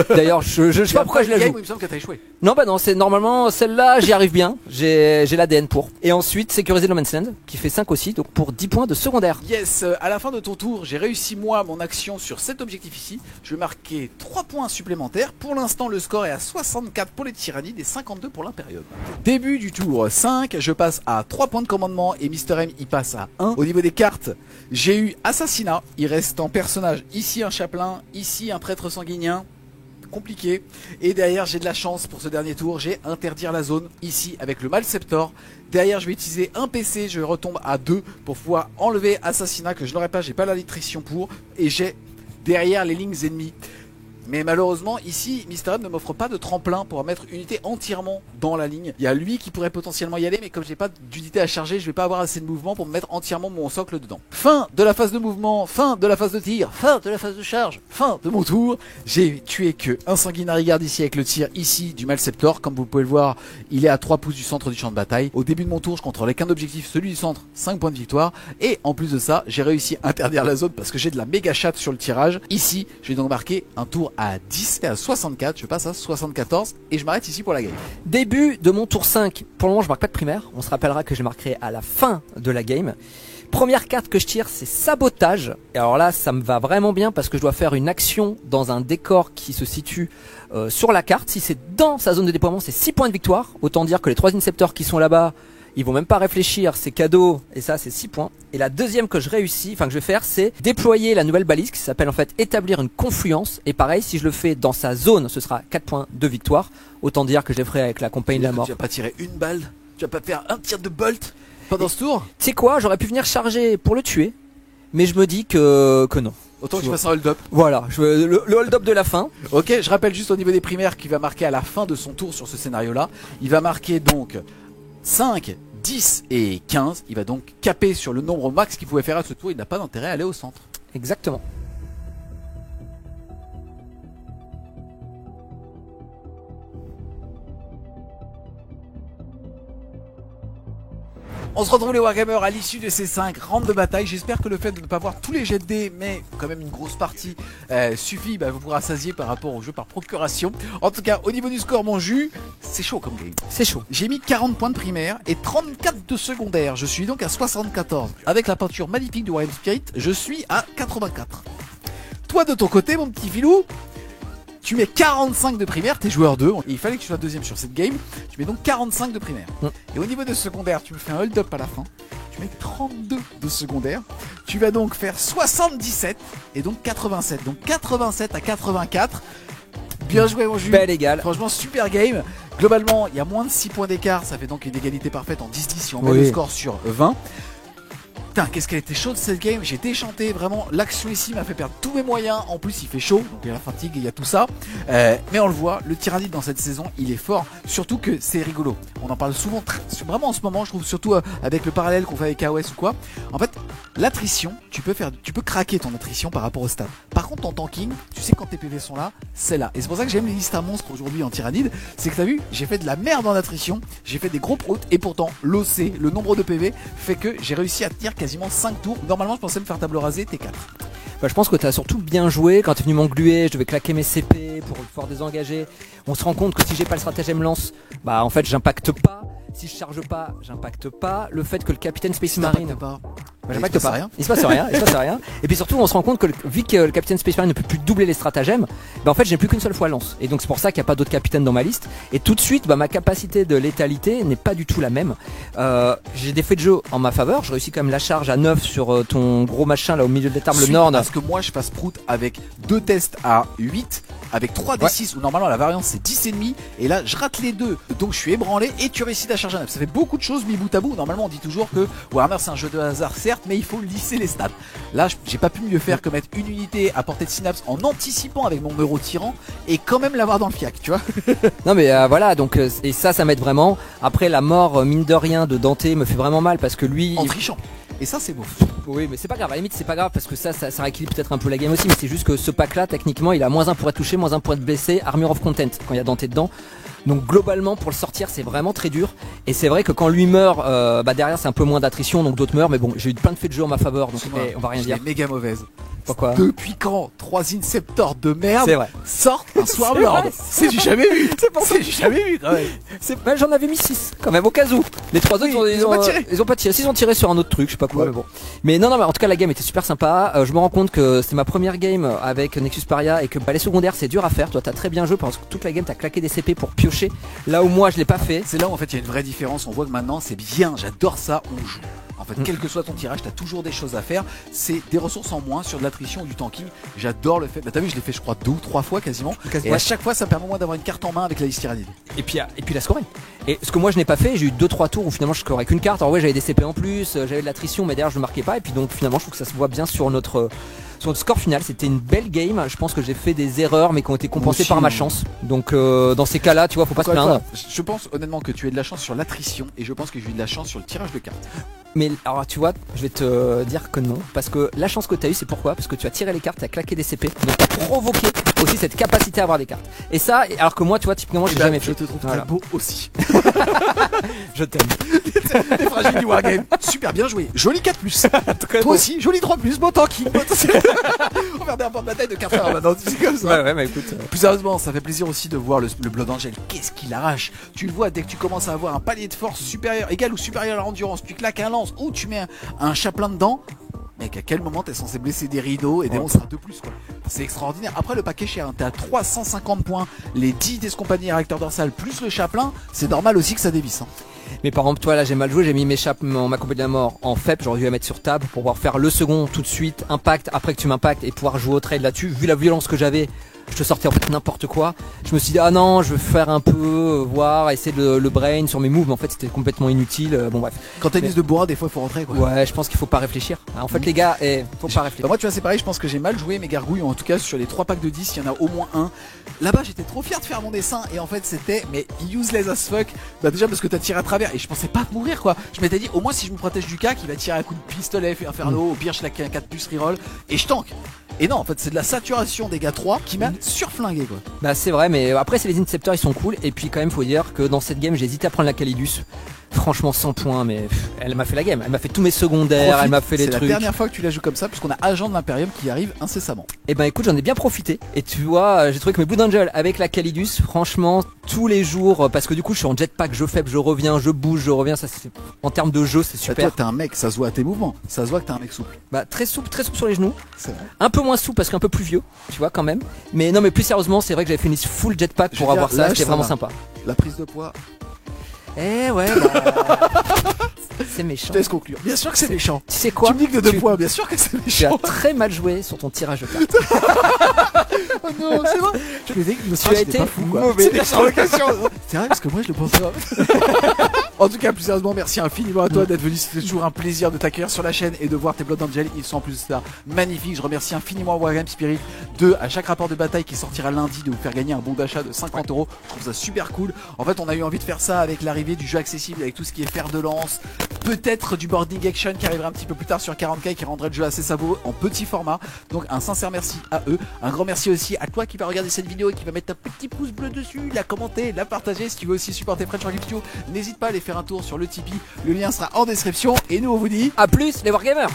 D'ailleurs, je sais pas pourquoi je la joue. Il me semble que t'as échoué. Non, bah non, c'est normalement celle-là, j'y arrive bien. J'ai l'ADN pour. Et ensuite, sécuriser No Man's Land, qui fait 5 aussi, donc pour 10 points de secondaire. Yes, à la fin de ton tour, j'ai réussi moi mon action sur cet objectif ici. Je vais marquer 3 points supplémentaires. Pour l'instant, le score est à 64 pour les tyrannides et 52 pour l'impérium. Début du tour 5, je passe à 3 points de commandement et Mr M il passe à 1. Au niveau des cartes, j'ai eu assassinat. Il reste en personnage ici un chaplain, ici un prêtre sanguinien. Compliqué. Et derrière j'ai de la chance pour ce dernier tour, j'ai interdire la zone ici avec le Malceptor. Derrière je vais utiliser un PC, je retombe à 2 pour pouvoir enlever assassinat que je n'aurai pas, j'ai pas la nutrition pour. Et j'ai derrière les lignes ennemies. Mais malheureusement ici Mr M ne m'offre pas de tremplin pour mettre une unité entièrement dans la ligne. Il y a lui qui pourrait potentiellement y aller, mais comme j'ai pas d'unité à charger, je vais pas avoir assez de mouvement pour me mettre entièrement mon socle dedans. Fin de la phase de mouvement, fin de la phase de tir, fin de la phase de charge, fin de mon tour. J'ai tué que un sanguinary garde ici avec le tir ici du Malceptor. Comme vous pouvez le voir, il est à 3 pouces du centre du champ de bataille. Au début de mon tour, je contrôlais qu'un objectif, celui du centre, 5 points de victoire. Et en plus de ça, j'ai réussi à interdire la zone parce que j'ai de la méga chatte sur le tirage. Ici, je vais donc marquer un tour à 10 et à 64, je passe à 74 et je m'arrête ici pour la game. Début de mon tour 5. Pour le moment, je marque pas de primaire. On se rappellera que je marquerai à la fin de la game. Première carte que je tire, c'est sabotage. Et alors là, ça me va vraiment bien parce que je dois faire une action dans un décor qui se situe sur la carte. Si c'est dans sa zone de déploiement, c'est 6 points de victoire. Autant dire que les 3 incepteurs qui sont là-bas, ils vont même pas réfléchir, c'est cadeau. Et ça, c'est 6 points. Et la deuxième que je réussis, enfin que je vais faire, c'est déployer la nouvelle balise qui s'appelle en fait établir une confluence. Et pareil, si je le fais dans sa zone, ce sera 4 points de victoire. Autant dire que je les ferai avec la compagnie de la mort. Tu vas pas tirer une balle, tu vas pas faire un tir de bolt pendant ce tour. Tu sais quoi, j'aurais pu venir charger pour le tuer, mais je me dis que non. Autant que tu fasses un hold-up. Voilà, le hold-up de la fin. Ok, je rappelle juste au niveau des primaires qu'il va marquer à la fin de son tour sur ce scénario-là. Il va marquer donc 5, 10 et 15. Il va donc caper sur le nombre max qu'il pouvait faire à ce tour. Il n'a pas d'intérêt à aller au centre. Exactement. On se retrouve les Wargamers à l'issue de ces 5 rounds de bataille. J'espère que le fait de ne pas voir tous les jets de dés, mais quand même une grosse partie suffit, vous pourra rassasier par rapport au jeu par procuration. En tout cas, au niveau du score, mon jus, c'est chaud comme game. C'est chaud. J'ai mis 40 points de primaire et 34 de secondaire. Je suis donc à 74. Avec la peinture magnifique de Wargame Spirit, je suis à 84. Toi de ton côté, mon petit filou, tu mets 45 de primaire, t'es joueur 2, il fallait que tu sois deuxième sur cette game, tu mets donc 45 de primaire. Et au niveau de secondaire, tu me fais un hold-up à la fin, tu mets 32 de secondaire, tu vas donc faire 77 et donc 87. Donc 87 à 84, bien joué mon jus. Belle égale. Franchement super game. Globalement, il y a moins de 6 points d'écart, ça fait donc une égalité parfaite en 10-10 si on met le score sur 20. Putain, qu'est-ce qu'elle était chaude cette game, j'ai déchanté, vraiment l'action ici m'a fait perdre tous mes moyens, en plus il fait chaud, donc il y a la fatigue, il y a tout ça, mais on le voit, le tyrannide dans cette saison il est fort, surtout que c'est rigolo, on en parle souvent, vraiment en ce moment je trouve, surtout avec le parallèle qu'on fait avec AOS ou quoi, en fait l'attrition, tu peux craquer ton attrition par rapport au stats, par contre ton tanking, tu sais quand tes PV sont là, c'est là, et c'est pour ça que j'aime les listes à monstres aujourd'hui en tyrannide, c'est que t'as vu, j'ai fait de la merde en attrition, j'ai fait des gros proutes, et pourtant l'OC, le nombre de PV, fait que j'ai réussi à tenir quasiment 5 tours. Normalement, je pensais me faire table rasée, T4. Bah, je pense que tu as surtout bien joué. Quand tu es venu m'engluer, je devais claquer mes CP pour pouvoir désengager. On se rend compte que si j'ai pas le stratagème lance, bah en fait, j'impacte pas. Si je charge pas, j'impacte pas. Le fait que le capitaine Space Marine j'impacte pas. Rien. Il se passe rien, il se passe rien. Et puis surtout, on se rend compte que vu que le capitaine Space Marine ne peut plus doubler les stratagèmes, bah en fait, j'ai plus qu'une seule fois lance. Et donc c'est pour ça qu'il n'y a pas d'autres capitaines dans ma liste. Et tout de suite, bah ma capacité de létalité n'est pas du tout la même. J'ai des faits de jeu en ma faveur. Je réussis quand même la charge à 9 sur ton gros machin là au milieu de la table nord. Parce que moi, je fasse prout avec 2 tests à 8, avec 3 D6 où normalement la variance c'est 10,5. Et là, je rate les deux. Donc je suis ébranlé et tu réussis à charger à 9. Ça fait beaucoup de choses mis bout à bout. Normalement, on dit toujours que Warhammer c'est un jeu de hasard, certes, mais il faut lisser les stats. Là, j'ai pas pu mieux faire que mettre une unité à portée de synapse en anticipant avec mon euro tyran et quand même l'avoir dans le fiac, tu vois. Non mais voilà, donc et ça m'aide vraiment. Après la mort mine de rien de Dante me fait vraiment mal parce que lui en trichant. Et ça c'est beau. Oui mais c'est pas grave, à la limite c'est pas grave parce que ça rééquilibre peut-être un peu la game aussi, mais c'est juste que ce pack là techniquement il a -1 pour être touché, -1 pour être blessé, armure of content quand il y a Dante dedans. Donc globalement pour le sortir c'est vraiment très dur. Et c'est vrai que quand lui meurt, bah derrière c'est un peu moins d'attrition, donc d'autres meurent, mais bon j'ai eu plein de faits de jeu en ma faveur, donc on va rien dire. Méga mauvaise. Pourquoi? Depuis quand 3 Inceptors de merde sortent un Swarmlord? C'est du jamais vu. C'est du jamais vu quand même. Bah, j'en avais mis 6 quand même au cas où. Les 3 autres ils ont pas tiré. Ils ont pas tiré. Ils ont tiré sur un autre truc, je sais pas quoi. Mais bon. Mais non mais en tout cas la game était super sympa. Je me rends compte que c'était ma première game avec Nexus Paria et que bah, les secondaires c'est dur à faire. Toi t'as très bien joué parce que toute la game t'as claqué des CP pour piocher. Là où moi je l'ai pas fait. C'est là où en fait il y a une vraie différence. On voit que maintenant c'est bien. J'adore ça. On joue. En fait, quel que soit ton tirage, t'as toujours des choses à faire. C'est des ressources en moins sur de l'attrition ou du tanking. J'adore le fait. Bah t'as vu, je l'ai fait je crois 2 ou 3 fois quasiment. Et à chaque fois, ça me permet moi d'avoir une carte en main avec la liste tyrannide. Et puis la scoring. Et ce que moi je n'ai pas fait, j'ai eu 2-3 tours où finalement je scorais qu'une carte. Alors ouais, j'avais des CP en plus, j'avais de l'attrition, mais derrière je ne marquais pas. Et puis donc finalement, je trouve que ça se voit bien sur notre score final. C'était une belle game. Je pense que j'ai fait des erreurs, mais qui ont été compensées par ma chance. Donc dans ces cas-là, tu vois, faut pas se plaindre. Je pense honnêtement que tu as de la chance sur l'attrition et je pense que j'ai eu de la chance sur le tirage de cartes. Mais alors tu vois, je vais te dire que non, parce que la chance que tu as eu c'est pourquoi? Parce que tu as tiré les cartes, tu as claqué des CP, donc tu as provoqué aussi cette capacité à avoir des cartes. Et ça, alors que moi, tu vois, typiquement, j'ai jamais Je fait. te trouve Voilà. très beau aussi. Je t'aime. Les fragiles du Wargame. Super bien joué. Joli 4+. Toi aussi, joli 3+. Bon tanky. On va regarder un porte bataille de 4 heures maintenant. C'est comme ça. Ouais, mais écoute. Plus sérieusement, ça fait plaisir aussi de voir le Blood Angel. Qu'est-ce qu'il arrache? Tu le vois dès que tu commences à avoir un palier de force supérieur, égal ou supérieur à l'endurance. Tu claques un lance ou tu mets un chaplain dedans. Mec, à quel moment t'es censé blesser des rideaux et des monstres à 2+, quoi. C'est extraordinaire. Après, le paquet cher, hein, t'es à 350 points. Les 10 des compagnies réacteurs dorsal plus le chaplain. C'est normal aussi que ça dévisse. Hein. Mais par exemple, toi là, j'ai mal joué, j'ai mis ma compagnie de la mort en faible, j'aurais dû la mettre sur table pour pouvoir faire le second tout de suite, impact, après que tu m'impactes et pouvoir jouer au trade là-dessus. Vu la violence que j'avais, je te sortais en fait n'importe quoi. Je me suis dit, ah non, je vais faire un peu, voir, essayer le brain sur mes moves, mais en fait c'était complètement inutile. Bon bref. Quand t'as une liste de bourrin, des fois il faut rentrer, quoi. Ouais, je pense qu'il faut pas réfléchir. En fait, les gars, faut pas réfléchir. Bah moi tu vois c'est pareil, je pense que j'ai mal joué mes gargouilles, en tout cas sur les 3 packs de 10 il y en a au moins un. Là-bas j'étais trop fier de faire mon dessin et en fait c'était mais useless as fuck. Bah déjà parce que t'as tiré à travers et je pensais pas mourir quoi. Je m'étais dit au moins si je me protège du cac il va tirer un coup de pistolet fait inferno, au pire je claque un 4+ reroll et je tank. Et non en fait c'est de la saturation des gars 3 qui m'a surflingué quoi. Bah c'est vrai, mais après c'est les Inceptors, ils sont cool. Et puis quand même faut dire que dans cette game j'ai hésité à prendre la Calidus. Franchement 100 points, mais elle m'a fait la game, elle m'a fait tous mes secondaires, Profite, elle m'a fait les c'est trucs. la dernière fois que tu la joues comme ça puisqu'on a Agent de l'Imperium qui arrive incessamment. Et ben écoute, j'en ai bien profité. Et tu vois, j'ai trouvé que mes Blood Angel avec la Calidus, franchement, tous les jours, parce que du coup je suis en jetpack, je faible, je reviens, je bouge, je reviens, ça c'est en termes de jeu c'est Bah, super. toi t'es un mec, ça se voit à tes mouvements, ça se voit que t'es un mec souple. Bah très souple sur les genoux. C'est vrai. Un peu moins souple parce qu'un peu plus vieux, tu vois quand même. Mais non mais plus sérieusement, c'est vrai que j'avais fait une liste full jetpack Je pour veux avoir dire, ça, l'âge, c'était ça vraiment va. sympa. La prise de poids, Eh ouais, bah, c'est méchant. je te laisse conclure. Bien sûr que c'est méchant. Tu sais quoi? Tu me dis que de 2 Tu- poids, bien sûr que c'est Tu as méchant. très mal joué sur ton tirage de cartes. Oh non, c'est vrai. Je me disais que le Tu as été pas fou quoi. mauvais. C'est des provocations. C'est vrai parce que moi je le pensais pas. En tout cas, plus sérieusement, merci infiniment à toi d'être venu. C'était toujours un plaisir de t'accueillir sur la chaîne et de voir tes Blood Angel. Ils sont en plus de ça magnifiques. Je remercie infiniment Wargame Spirit à chaque rapport de bataille qui sortira lundi de vous faire gagner un bon d'achat de 50 €. Je trouve ça super cool. En fait, on a eu envie de faire ça avec l'arrivée du jeu accessible, avec tout ce qui est fer de lance, peut-être du boarding action qui arrivera un petit peu plus tard sur 40K et qui rendrait le jeu assez savoureux en petit format. Donc un sincère merci à eux. Un grand merci aussi à toi qui va regarder cette vidéo et qui va mettre un petit pouce bleu dessus, la commenter, la partager. Si tu veux aussi supporter French Wargame Studio, n'hésite pas à aller faire un tour sur le Tipeee. Le lien sera en description et nous on vous dit A plus les Wargamers.